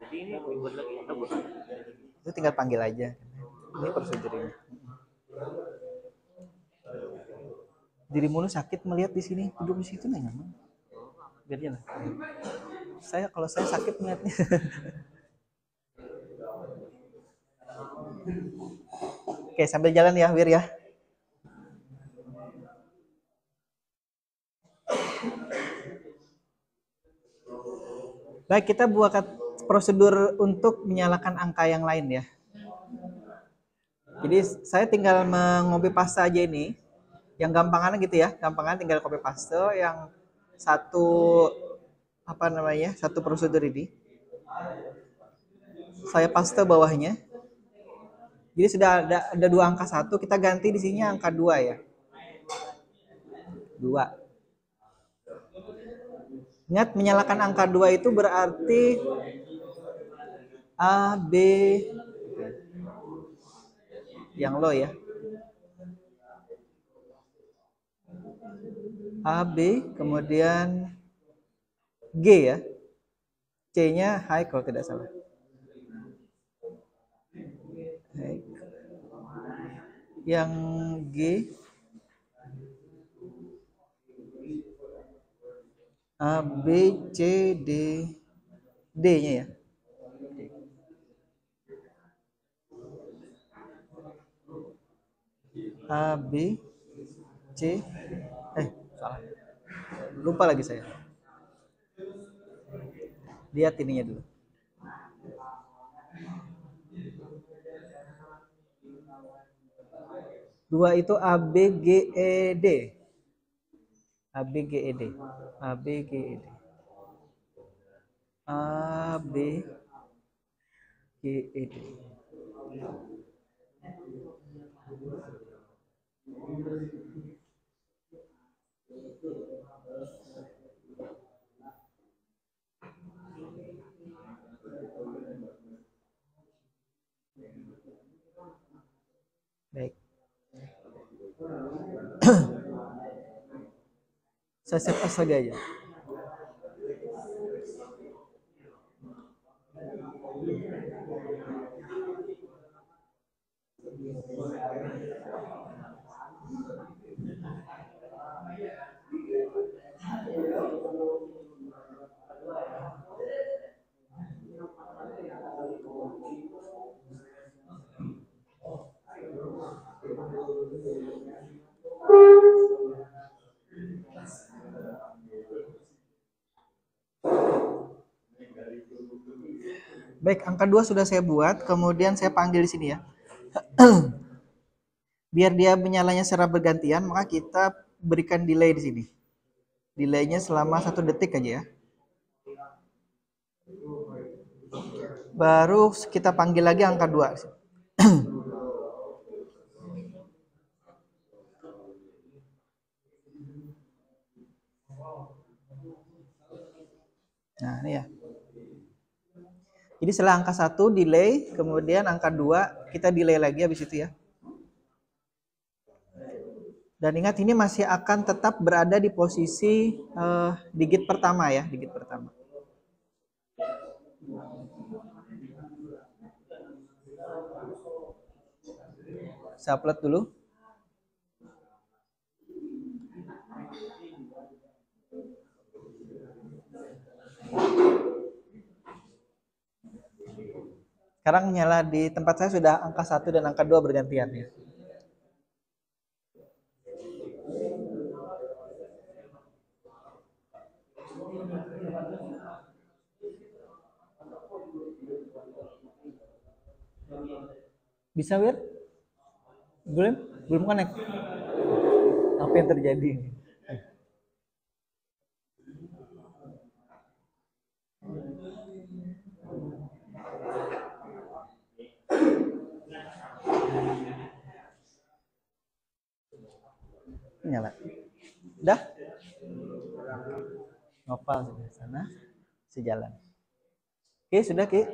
Jadi ini dibuat lagi atau bukan? Itu tinggal panggil aja. Ini prosedur ini. Dirimu sakit melihat di sini, duduk di situ nggak nyaman. Biar lah. Kalau saya sakit melihatnya. Oke, sambil jalan ya, Wir ya. Baik, kita buat prosedur untuk menyalakan angka yang lain ya. Jadi saya tinggal mengcopy paste aja ini. Yang gampangannya gitu ya, gampangan tinggal copy paste yang satu satu prosedur ini. Saya paste bawahnya. Jadi sudah ada 2 angka 1, kita ganti di sini angka 2 ya. 2. Ingat, menyalakan angka 2 itu berarti A, B, yang low ya. A, B, kemudian G ya. C-nya high kalau tidak salah. High. Yang G A, B, C, D, D-nya ya. A, B, C, salah. Lupa lagi saya. Lihat ininya dulu. Dua itu A, B, G, E, D. A, B, G, E, D. A, B, G, E, D. A, B, G, E, D. Baik. Saya set aja ya. Baik, angka 2 sudah saya buat, kemudian saya panggil di sini ya. Biar dia menyalanya secara bergantian, maka kita berikan delay di sini. Delaynya selama 1 detik aja ya. Baru kita panggil lagi angka 2. Nah, ini ya. Jadi setelah angka 1 delay, kemudian angka 2 kita delay lagi habis itu ya. Dan ingat, ini masih akan tetap berada di posisi digit pertama ya, digit pertama. Saya upload dulu. Sekarang nyala di tempat saya sudah angka 1 dan angka 2 bergantian ya. Bisa Wir? Belum connect. Apa yang terjadi? Nyala. Udah? Nopal sudah sana. Sejalan. Oke, sudah Ki.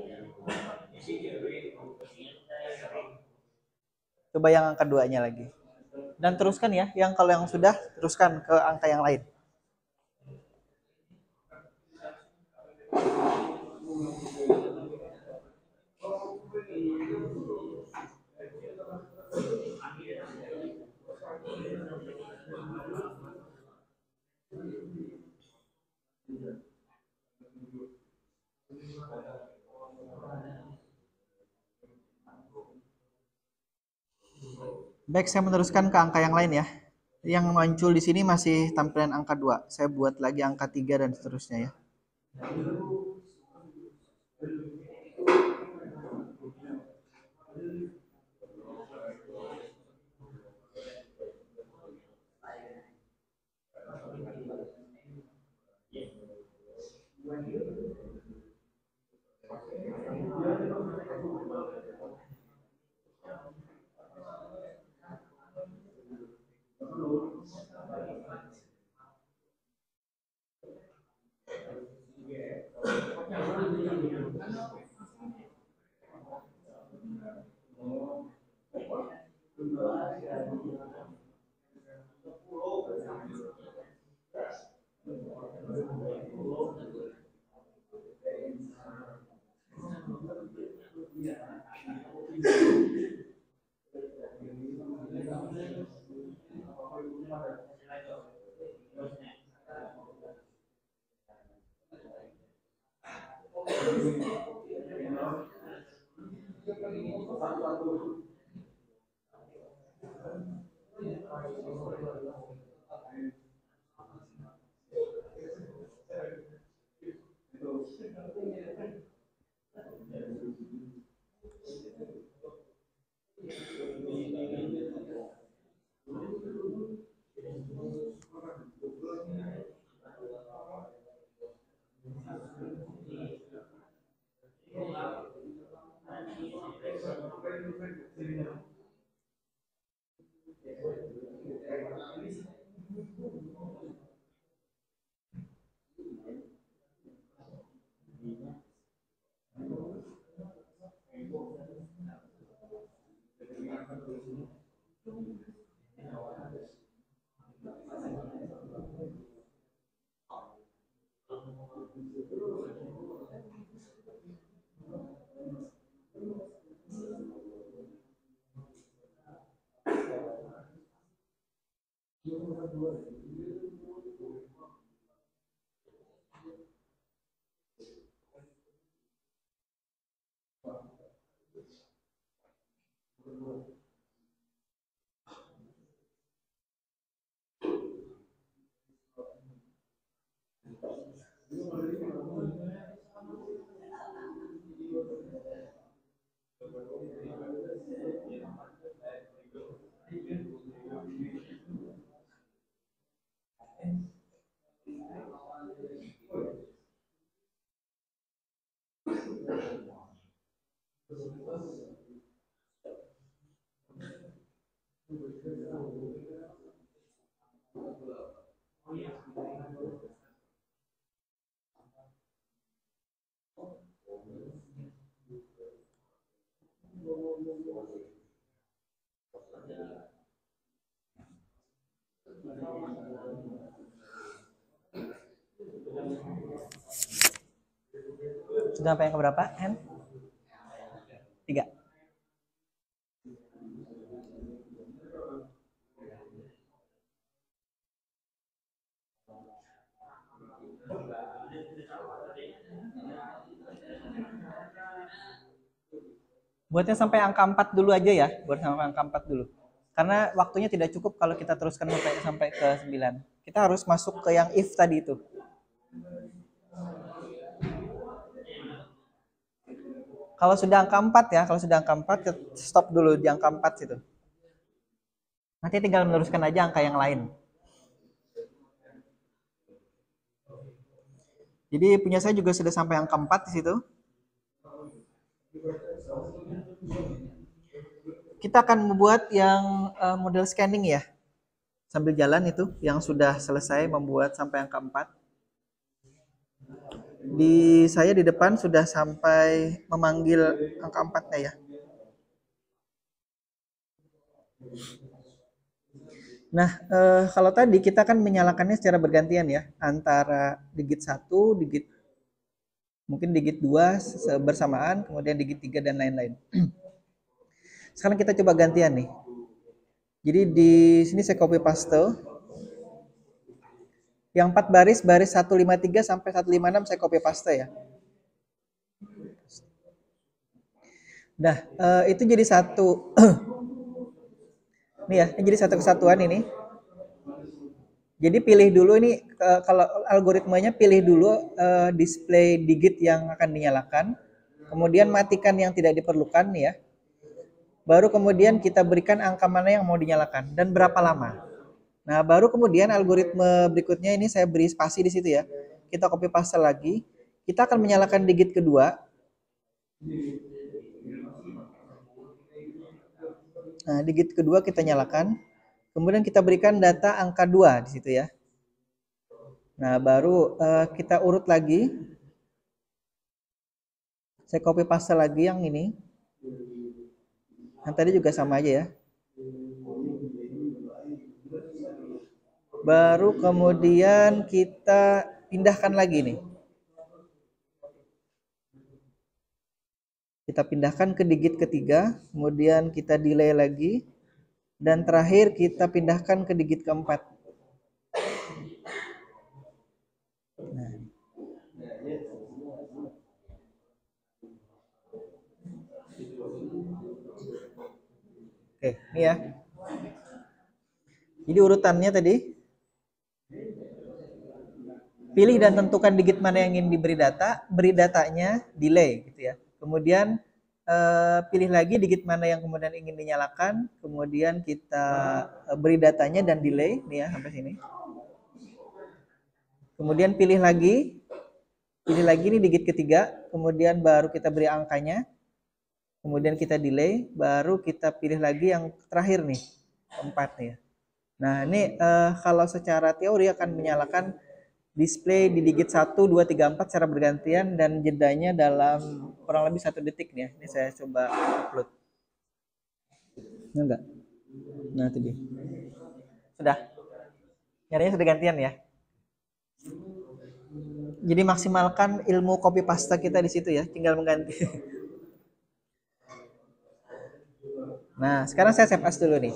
Coba yang angka 2-nya lagi. Dan teruskan ya, yang kalau yang sudah teruskan ke angka yang lain. Baik, saya meneruskan ke angka yang lain ya. Yang muncul di sini masih tampilan angka 2. Saya buat lagi angka 3 dan seterusnya ya. Sudah sampai yang keberapa, Hen? 3. Buatnya sampai angka 4 dulu aja ya, buat sampai angka 4 dulu. Karena waktunya tidak cukup kalau kita teruskan sampai ke 9. Kita harus masuk ke yang if tadi itu. Kalau sudah angka 4 ya, kalau sudah angka 4 stop dulu di angka 4 situ. Nanti tinggal meneruskan aja angka yang lain. Jadi punya saya juga sudah sampai angka 4 di situ. Kita akan membuat yang model scanning ya. sambil jalan itu yang sudah selesai membuat sampai angka 4. Saya di depan sudah sampai memanggil angka 4-nya ya. Nah, kalau tadi kita kan menyalakannya secara bergantian ya, antara digit 1, mungkin digit 2 bersamaan, kemudian digit 3 dan lain-lain. Sekarang kita coba gantian nih. Jadi di sini saya copy paste. Yang 4 baris 153 sampai 156 saya copy paste ya. Nah, itu jadi satu. Nih ya, ini jadi satu kesatuan ini. Jadi pilih dulu ini, kalau algoritmanya pilih dulu display digit yang akan dinyalakan. Kemudian matikan yang tidak diperlukan ya. Baru kemudian kita berikan angka mana yang mau dinyalakan dan berapa lama. Nah, baru kemudian algoritma berikutnya ini saya beri spasi di situ ya. Kita copy paste lagi. Kita akan menyalakan digit kedua. Nah, digit kedua kita nyalakan. Kemudian kita berikan data angka 2 di situ ya. Nah, baru kita urut lagi. Saya copy paste lagi yang ini. Yang tadi juga sama aja ya. Baru kemudian kita pindahkan lagi nih. Kita pindahkan ke digit ketiga, kemudian kita delay lagi, dan terakhir kita pindahkan ke digit keempat. Nah. Oke, ini ya. Jadi urutannya tadi, pilih dan tentukan digit mana yang ingin diberi data, beri datanya, delay gitu ya. Kemudian pilih lagi digit mana yang kemudian ingin dinyalakan, kemudian kita beri datanya dan delay nih ya sampai sini. Kemudian pilih lagi nih digit ketiga, kemudian baru kita beri angkanya, kemudian kita delay, baru kita pilih lagi yang terakhir nih, keempat nih ya. Nah ini kalau secara teori akan menyalakan display di digit 1, 2, 3, 4 secara bergantian dan jedanya dalam kurang lebih 1 detik nih ya. Ini saya coba upload. Ini enggak? Nah itu dia. Sudah? Nyarinya sudah gantian ya? Jadi maksimalkan ilmu copy paste kita di situ ya, tinggal mengganti. Nah, sekarang saya save as dulu nih.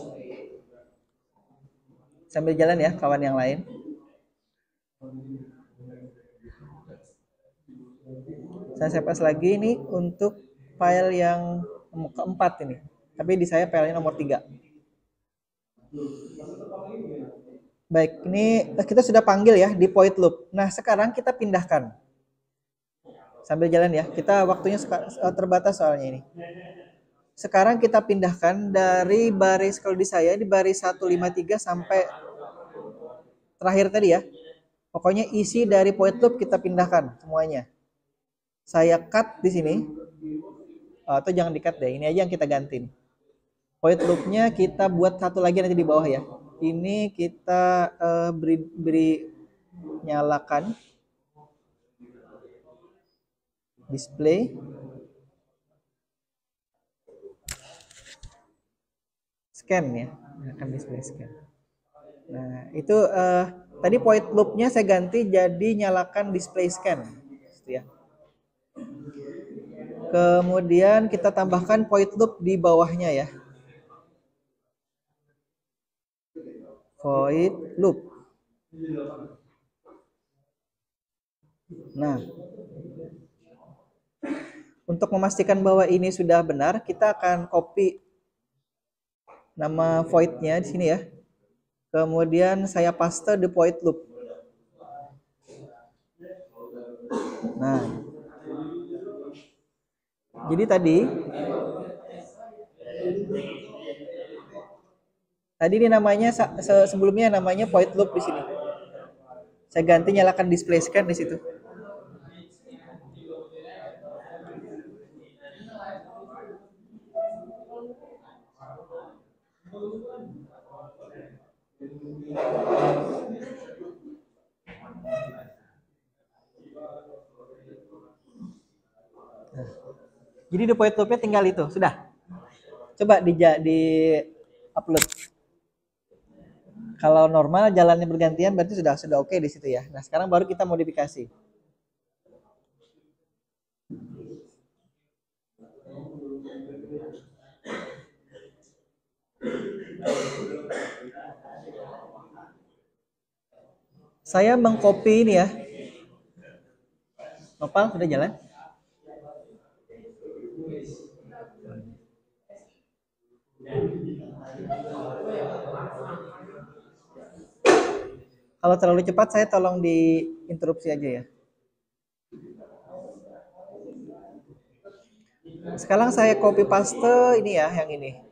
Sambil jalan ya kawan yang lain. Saya save as lagi nih untuk file yang keempat ini. Tapi di saya filenya nomor 3. Baik, ini kita sudah panggil ya di void loop. Nah, sekarang kita pindahkan. Sambil jalan ya, kita waktunya terbatas soalnya ini. Sekarang kita pindahkan dari baris, kalau di saya di baris 153 sampai terakhir tadi ya. Pokoknya isi dari void loop kita pindahkan semuanya. Saya cut di sini. Atau jangan di-cut deh, ini aja yang kita ganti. Void loop-nya kita buat satu lagi nanti di bawah ya. Ini kita beri nyalakan display scan ya, akan display scan. Nah itu tadi void loop-nya saya ganti jadi nyalakan display scan, gitu ya. Kemudian kita tambahkan void loop di bawahnya ya. Void loop. Nah, untuk memastikan bahwa ini sudah benar, kita akan copy nama void-nya di sini ya. Kemudian saya paste di void loop. Nah, jadi tadi ini namanya sebelumnya namanya void loop di sini. Saya ganti nyalakan display scan di situ. Jadi di point loop-nya tinggal itu, sudah. Coba di upload. Kalau normal jalannya bergantian berarti sudah oke di situ ya. Nah, sekarang baru kita modifikasi. Saya mengcopy ini ya. Nopal sudah jalan? Kalau terlalu cepat saya tolong diinterupsi aja ya. Sekarang saya copy paste ini ya, yang ini.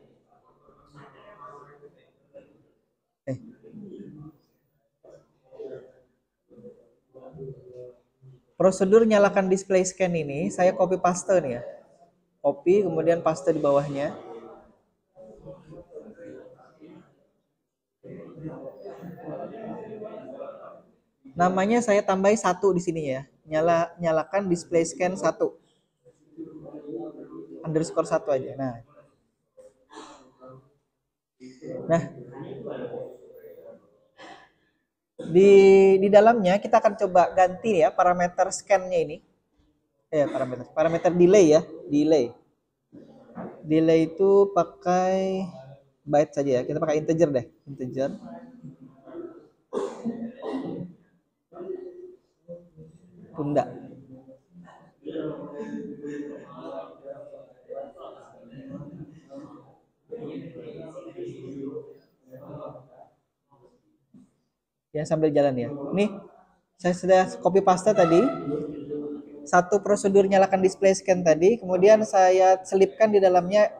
Prosedur nyalakan display scan ini saya copy paste nih ya. Copy kemudian paste di bawahnya. Namanya saya tambahi 1 di sini ya. Nyalakan display scan 1. Underscore 1 aja. Nah, di dalamnya kita akan coba ganti ya parameter scan-nya ini. Parameter delay ya, delay. Delay itu pakai byte saja ya. Kita pakai integer deh, integer. Tunda. Ya sambil jalan ya. Nih, saya sudah copy paste tadi. Satu prosedur nyalakan display scan tadi, kemudian saya selipkan di dalamnya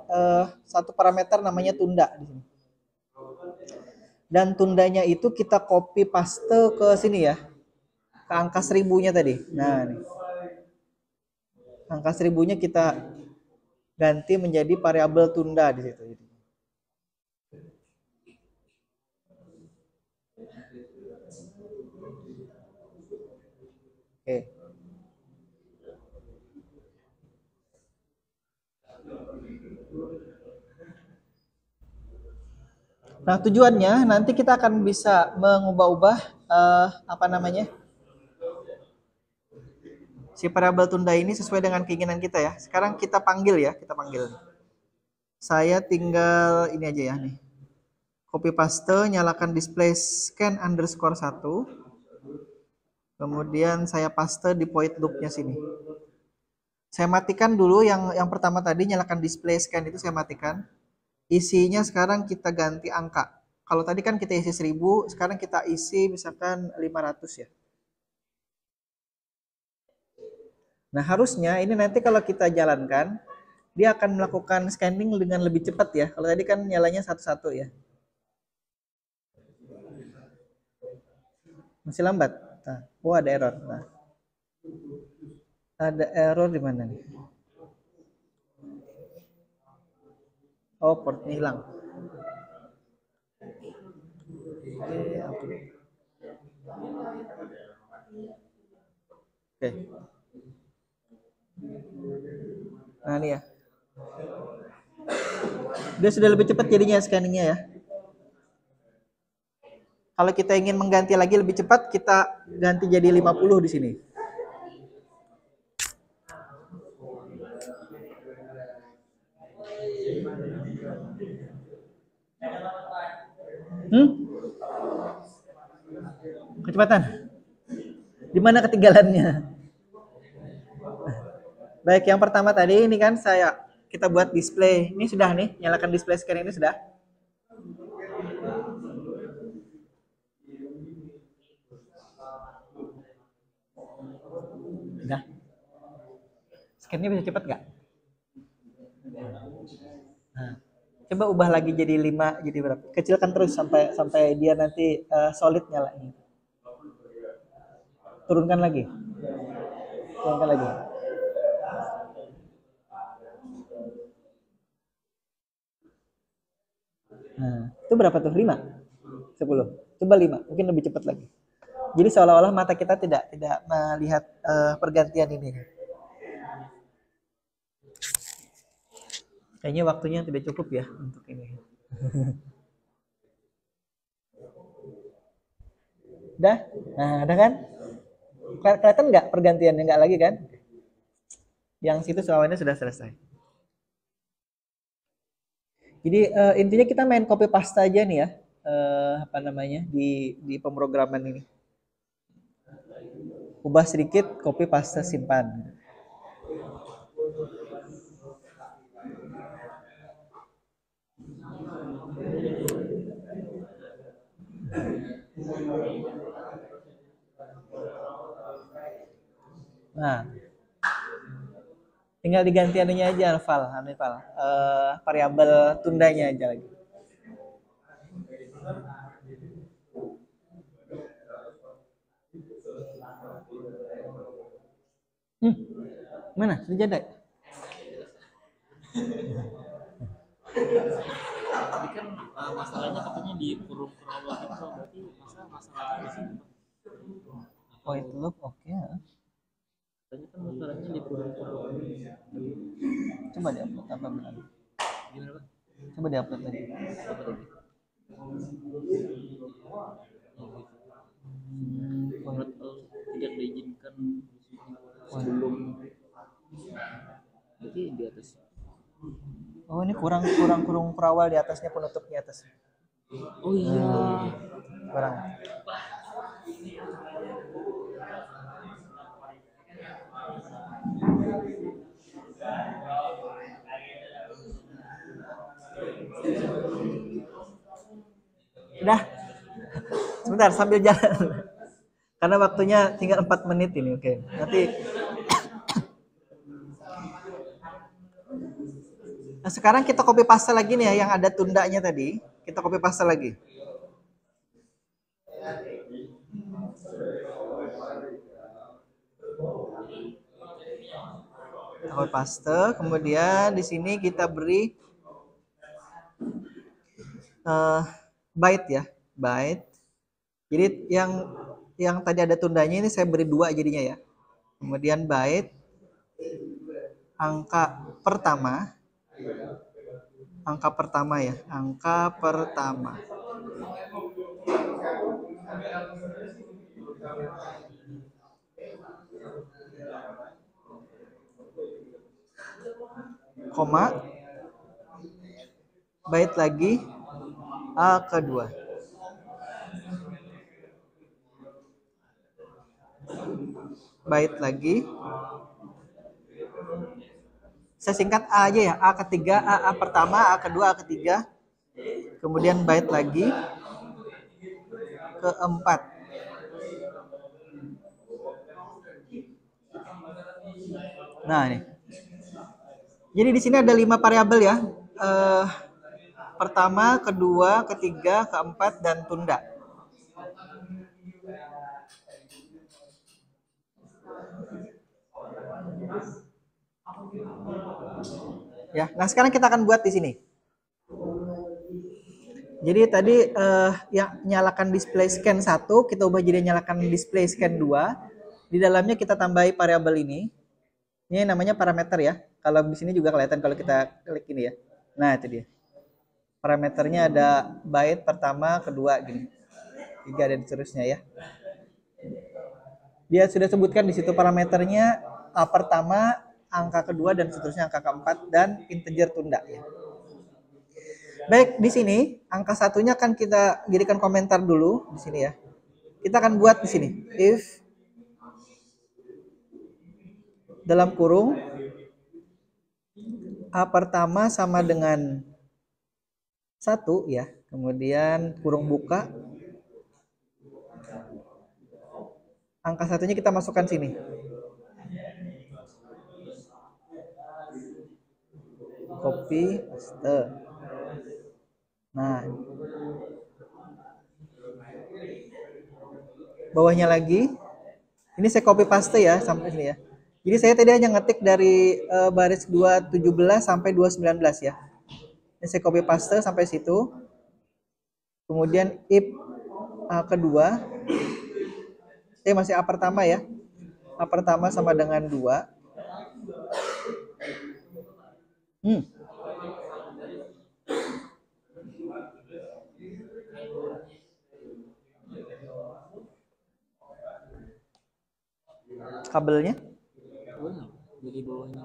satu parameter namanya tunda di sini. Dan tundanya itu kita copy paste ke sini ya. Ke angka 1000-nya tadi. Nah, nih. Angka 1000-nya kita ganti menjadi variabel tunda di situ. Oke. Nah, tujuannya nanti kita akan bisa mengubah-ubah apa namanya? Si variabel tunda ini sesuai dengan keinginan kita ya. Sekarang kita panggil ya, kita panggil. Saya tinggal ini aja ya nih. Copy paste, nyalakan display scan underscore 1. Kemudian saya paste di void loop-nya sini. Saya matikan dulu yang pertama tadi, nyalakan display scan itu saya matikan. Isinya sekarang kita ganti angka. Kalau tadi kan kita isi 1000, sekarang kita isi misalkan 500 ya. Nah, harusnya ini nanti kalau kita jalankan, dia akan melakukan scanning dengan lebih cepat ya. Kalau tadi kan nyalanya satu-satu ya. Masih lambat. Nah, oh ada error. Nah. Ada error di mana nih? Oh, portnya hilang. Oke. Nah, ini ya. Dia sudah lebih cepat jadinya scanningnya ya. Kalau kita ingin mengganti lagi lebih cepat, kita ganti jadi 50 di sini. Kecepatan. Di mana ketinggalannya? Baik, yang pertama tadi ini kan kita buat display. Ini sudah nih, nyalakan display scan ini sudah. Sudah. Scan-nya bisa cepat nggak? Nah, coba ubah lagi jadi 5 jadi berapa? Kecilkan terus sampai dia nanti solid nyalanya. Turunkan lagi. Turunkan lagi. Nah, itu berapa tuh? 5? 10. Coba 5, mungkin lebih cepat lagi. Jadi seolah-olah mata kita tidak melihat pergantian ini. Kayaknya waktunya tidak cukup ya untuk ini. Udah? Nah, ada kan? Kelihatan nggak pergantiannya? Nggak lagi kan? Yang situ soalnya sudah selesai. Jadi intinya kita main copy paste aja nih ya. Apa namanya di pemrograman ini. Ubah sedikit, copy paste, simpan. Nah, tinggal diganti anunya aja, variabel tundanya aja lagi. Mana? Sudah jadi? Tapi kan masalahnya katanya di kurung awal gitu, berarti masalahnya di sini. Oh itu loop, oke. Katanya kan masalahnya di kurung awal. Coba diupload apa benar? Gimana Pak? Coba diupload lagi. Menurut tidak diizinkan sebelum, berarti di atas. Oh ini kurang kurung perawal di atasnya, penutupnya atas. Oh iya. Kurang. Udah. Sebentar sambil jalan. Karena waktunya tinggal 4 menit ini, oke. Nanti Nah, sekarang kita copy paste lagi nih ya yang ada tundanya tadi. Kita copy paste lagi. Kita copy paste, kemudian di sini kita beri byte ya, byte. Jadi yang tadi ada tundanya ini saya beri 2 jadinya ya. Kemudian byte angka pertama ya, angka pertama. Koma, byte lagi A kedua. Byte lagi. Saya singkat A aja ya, A ketiga, A pertama, A kedua, A ketiga. Kemudian byte lagi keempat. Nah, ini. Jadi di sini ada 5 variabel ya. Pertama, kedua, ketiga, keempat, dan tunda. Ya, nah sekarang kita akan buat di sini. Jadi tadi yang nyalakan display scan 1, kita ubah jadi nyalakan display scan 2. Di dalamnya kita tambahi variabel ini. Ini namanya parameter ya. Kalau di sini juga kelihatan kalau kita klik ini ya. Nah, itu dia. Parameternya ada byte pertama, kedua gini. 3 dan seterusnya ya. Dia sudah sebutkan di situ parameternya A pertama, angka kedua, dan seterusnya angka keempat, dan integer tunda ya. Baik, di sini angka satunya akan kita jadikan komentar dulu di sini ya. Kita akan buat di sini if dalam kurung A pertama sama dengan 1 ya. Kemudian kurung buka. Angka satunya kita masukkan sini. Copy, paste. Nah. Bawahnya lagi. Ini saya copy paste ya sampai sini ya. Jadi saya tadi hanya ngetik dari baris 217 sampai 219 ya. Ini saya copy paste sampai situ. Kemudian if A kedua, masih A pertama ya. A pertama sama dengan 2. Kabelnya? Kabelnya jadi bawahnya.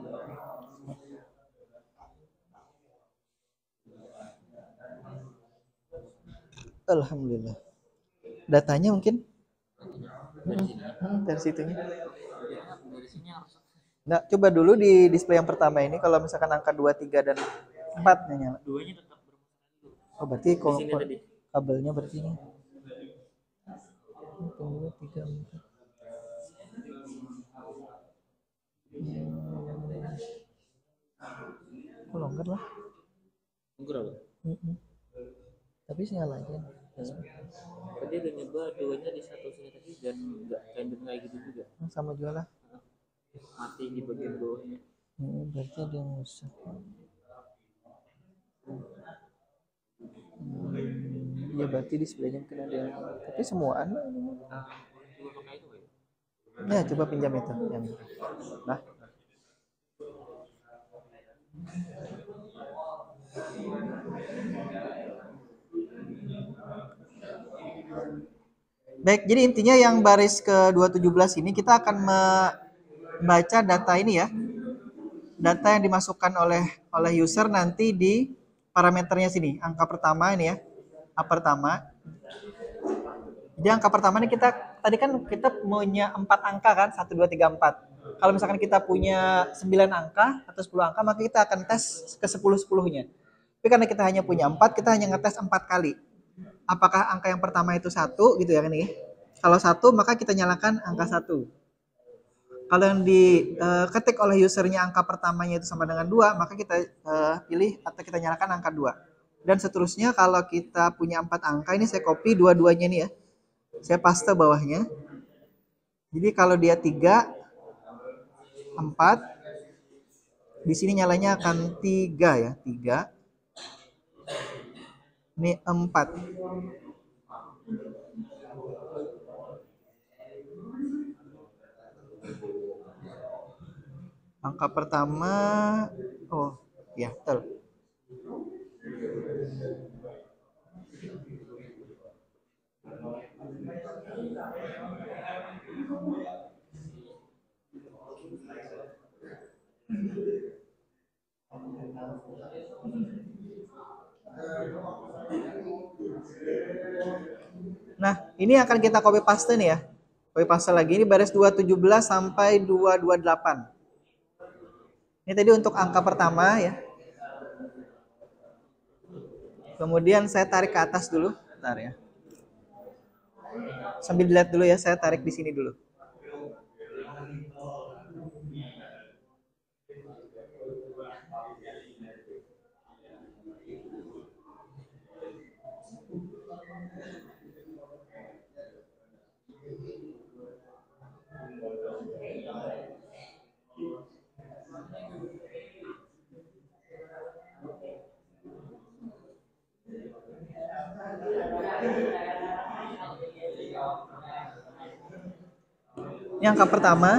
Alhamdulillah. Datanya mungkin Dari sini. dari situnya. Dari sini harus. Nah, coba dulu di display yang pertama ini kalau misalkan angka 2, 3 dan 4 nya nyala. Duanya tetap bermasalah. Oh, berarti Di sini tadi. kabelnya berarti ini. 2, 3, 4. Kok longgar lah. Longgar apa? Tapi nyala aja. Tadi udah nyoba duanya di satu sini tadi dan nggak kayak gitu juga. Sama juga lah. Mati di bagian bawahnya. Berarti ada yang rusak. Iya berarti displaynya mungkin ada yang, tapi semuaan lah ini. Coba pakai itu ya. Ya coba pinjam itu yang. Nah. Baik, jadi intinya yang baris ke 217 ini kita akan membaca data ini ya. Data yang dimasukkan oleh user nanti di parameternya sini. Angka pertama ini ya. A pertama. Jadi angka pertama ini tadi kan kita punya 4 angka kan, 1 2 3 4. Kalau misalkan kita punya 9 angka atau 10 angka, maka kita akan tes ke 10-10-nya. Tapi karena kita hanya punya 4, kita hanya ngetes 4 kali. Apakah angka yang pertama itu 1 gitu ya kan ini. Kalau 1 maka kita nyalakan angka 1. Kalau yang diketik oleh usernya angka pertamanya itu sama dengan 2, maka kita pilih atau kita nyalakan angka 2. Dan seterusnya kalau kita punya 4 angka, ini saya copy dua-duanya ini ya. Saya paste bawahnya. Jadi kalau dia 3, 4, di sini nyalanya akan 3 ya, 3. Ini 4. Angka pertama, oh ya, betul. Nah, ini akan kita copy paste nih ya. Copy paste lagi, ini baris 217 sampai 228. Ini tadi untuk angka pertama ya. Kemudian saya tarik ke atas dulu. Bentar ya. Sambil dilihat dulu ya, saya tarik di sini dulu. Ini angka pertama.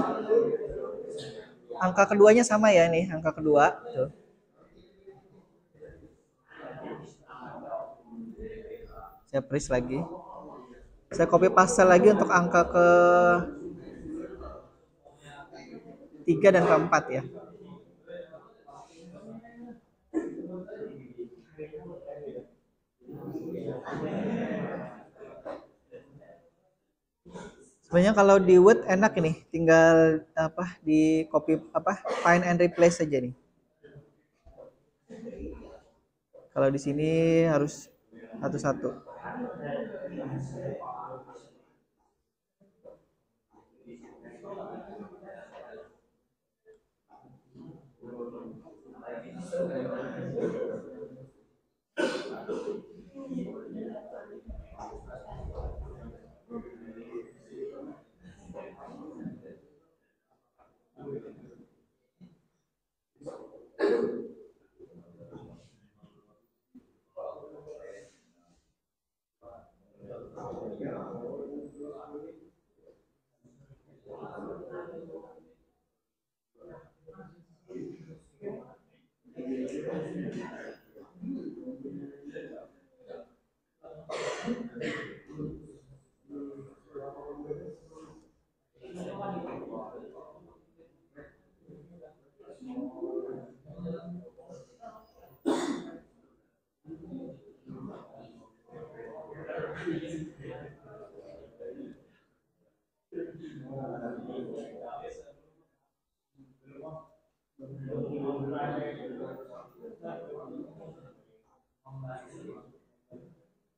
Angka keduanya sama ya nih, angka kedua. Tuh. Saya freeze lagi. Saya copy paste lagi untuk angka ke 3 dan keempat ya. Sebenarnya kalau di Word enak ini, tinggal di copy find and replace saja nih. Kalau di sini harus satu-satu.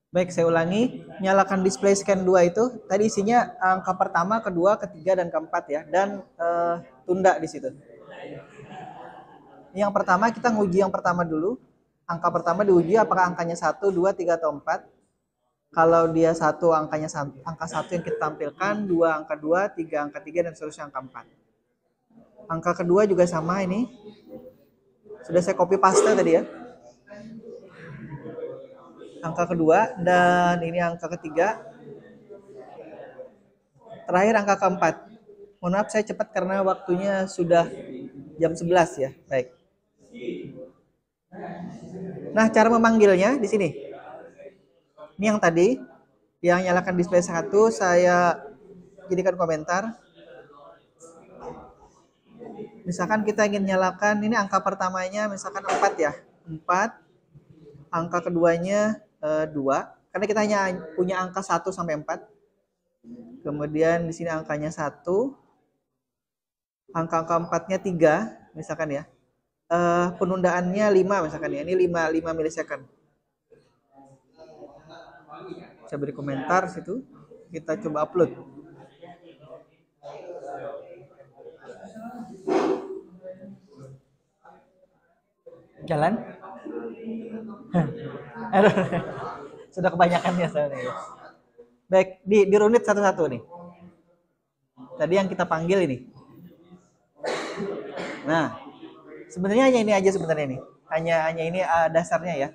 Baik, saya ulangi. Nyalakan display scan 2 itu. Tadi isinya angka pertama, kedua, ketiga, dan keempat ya. Dan tunda di situ. Yang pertama kita nguji yang pertama dulu. Angka pertama diuji apakah angkanya 1, 2, 3, atau 4. Kalau dia 1, angkanya angka 1 yang kita tampilkan, 2 angka 2, 3 angka 3, dan seterusnya angka 4. Angka kedua juga sama ini. Sudah saya copy paste tadi ya. Angka kedua, dan ini angka ketiga. Terakhir angka keempat. Mohon maaf saya cepat karena waktunya sudah jam 11 ya. Baik. Nah, cara memanggilnya di sini. Ini yang tadi, yang nyalakan display 1, saya jadikan komentar. Misalkan kita ingin nyalakan, ini angka pertamanya misalkan 4 ya. 4. Angka keduanya 2. Karena kita hanya punya angka 1 sampai 4. Kemudian di sini angkanya 1. Angka keempatnya 3, misalkan ya. Penundaannya 5 misalkan ya. Ini 5 milisecond. Saya beri komentar situ. Kita coba upload. Jalan? Sudah kebanyakan ya soalnya. Baik, dirunit satu-satu nih. Tadi yang kita panggil ini. Nah, sebenarnya hanya ini aja sebenarnya nih. Hanya ini dasarnya ya.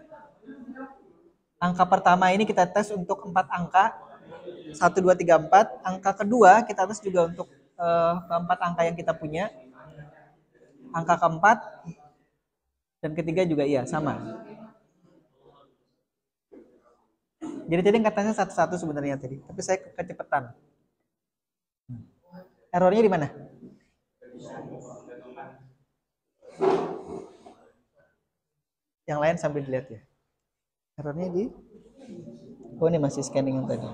Angka pertama ini kita tes untuk 4 angka. 1, 2, 3, 4. Angka kedua kita tes juga untuk keempat angka yang kita punya. Angka keempat dan ketiga juga iya, sama. Jadi tadi katanya satu-satu sebenarnya tadi, tapi saya kecepatan. Errornya di mana? Yang lain sambil dilihat ya. Errornya di... Oh, ini masih scanning yang tadi.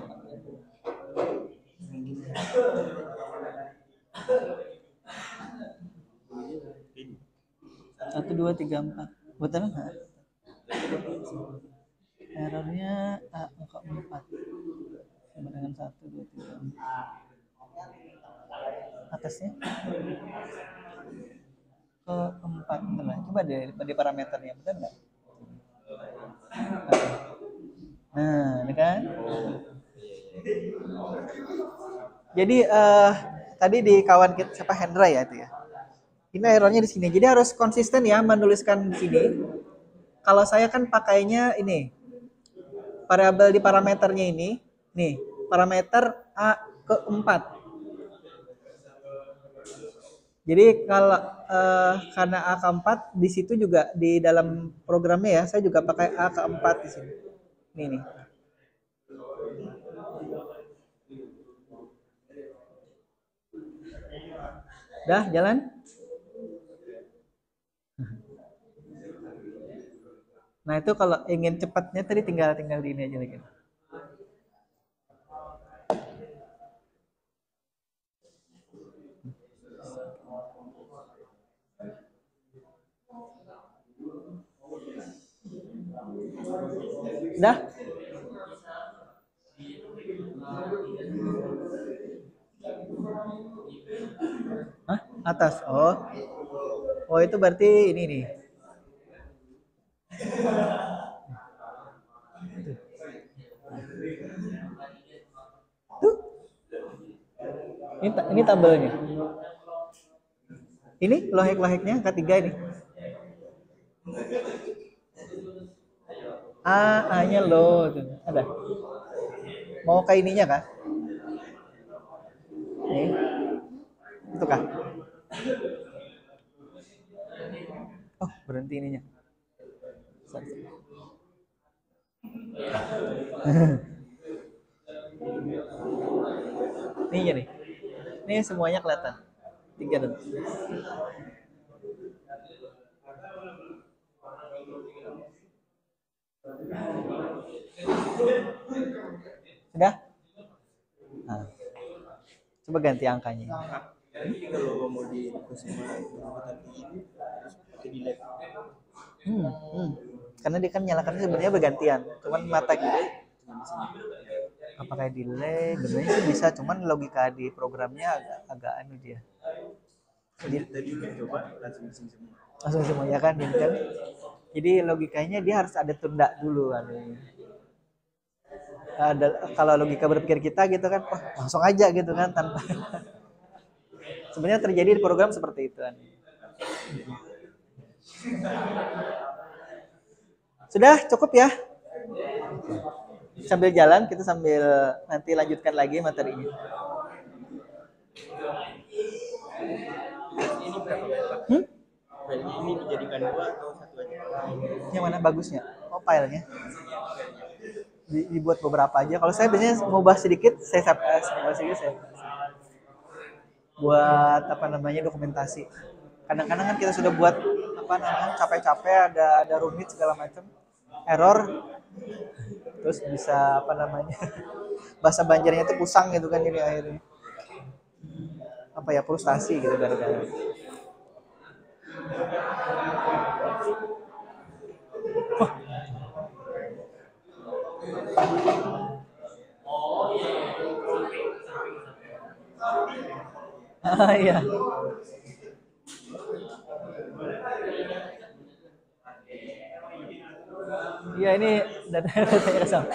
Satu, dua, tiga, 4. Betul nggak? Errornya angka 4 sama dengan 1, 2, 3, 4. Atasnya ke 4. Betul lah. Coba di parameternya, betul nggak? Nah, ini kan. Jadi tadi di kawan kita siapa, Hendra ya itu ya. Ini errornya di sini. Jadi harus konsisten ya menuliskan di sini. Kalau saya kan pakainya ini. Variabel di parameternya ini, nih, parameter A ke 4. Jadi kalau karena A ke 4 di situ juga di dalam programnya ya, saya juga pakai A ke 4 di sini. Ini nih. Dah jalan? Nah, itu kalau ingin cepatnya tadi tinggal di ini aja lagi. Dah? Hah? Atas. Oh. Oh, itu berarti ini nih. Tuh. Ini tabelnya. Ini lohek-loheknya ketiga ini. A-nya low tuh. Ada. Mau ke ininya kah? Nih. Itu kah? Oh, berhenti ininya. Ininya nih. Ini semuanya kelihatan. 3 dan. Sudah? Nah. Coba ganti angkanya. Jadi kalau mau di semua tapi terus pakai delay. Karena dia kan nyalakannya sebenarnya bergantian. Cuman mata gitu. Apakah delay? Sebenarnya sih bisa, cuman logika di programnya agak anu dia. Tadi udah coba langsung semua. Langsung semua ya kan, ini kan. Jadi logikanya dia harus ada tunda dulu kan. Kalau logika berpikir kita gitu kan, wah, langsung aja gitu kan tanpa sebenarnya terjadi di program seperti itu kan. Sudah cukup ya? Sambil jalan kita sambil nanti lanjutkan lagi materinya. Ini berapa meter? Filenya ini dijadikan 2 atau 1 aja? Yang mana bagusnya? Oh, filenya. Dibuat beberapa aja. Kalau saya biasanya mau bahas sedikit, saya buat apa namanya dokumentasi. Kadang-kadang kan kita sudah buat apa namanya capek-capek, ada rumit segala macam, error, terus bisa apa namanya bahasa Banjarnya itu pusang gitu kan, jadi akhirnya apa ya, frustasi gitu gara-gara. Iya. Iya, ini datanya sama.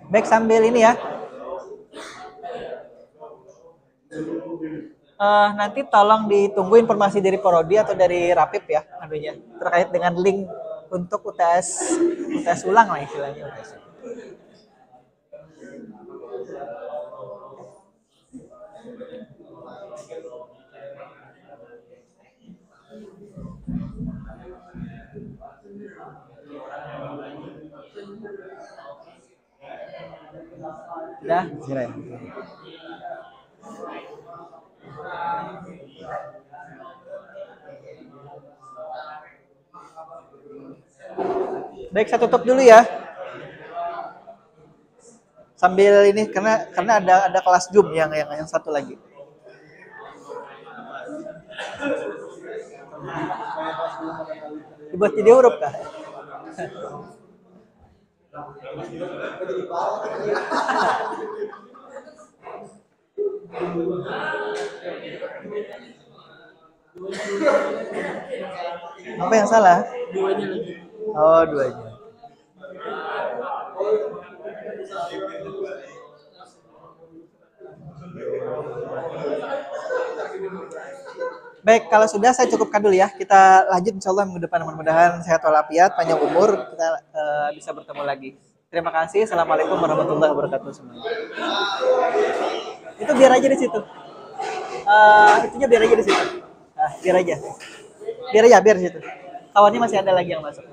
Baik, sambil ini ya. Nanti tolong ditunggu informasi dari Prodi atau dari Rapip ya, anunya terkait dengan link untuk UTS ulang lah istilahnya. Udah, segera ya. Baik, saya tutup dulu ya. Sambil ini karena ada kelas Zoom yang satu lagi. Dibuat jadi huruf kah? Apa yang salah? Duanya lagi. Oh, duanya. Baik, kalau sudah saya cukupkan dulu ya. Kita lanjut insya Allah minggu depan. Mudah-mudahan sehat walafiat, panjang umur, kita bisa bertemu lagi. Terima kasih. Assalamualaikum warahmatullahi wabarakatuh semuanya. Itu biar aja di situ. Itunya biar aja di situ. Nah, biar aja. Biar di situ. Kawannya masih ada lagi yang masuk.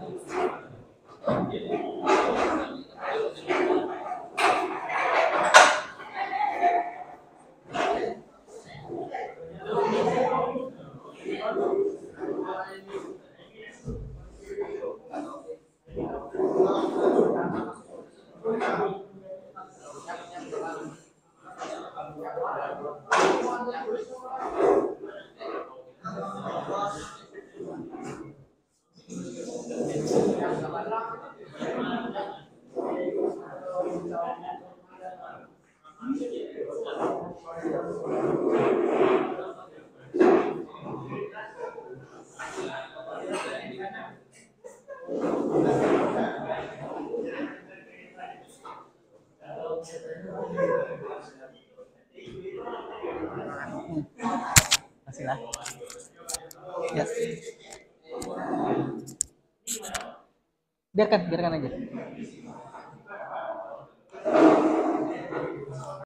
Masih lah. Ya. Biarkan aja.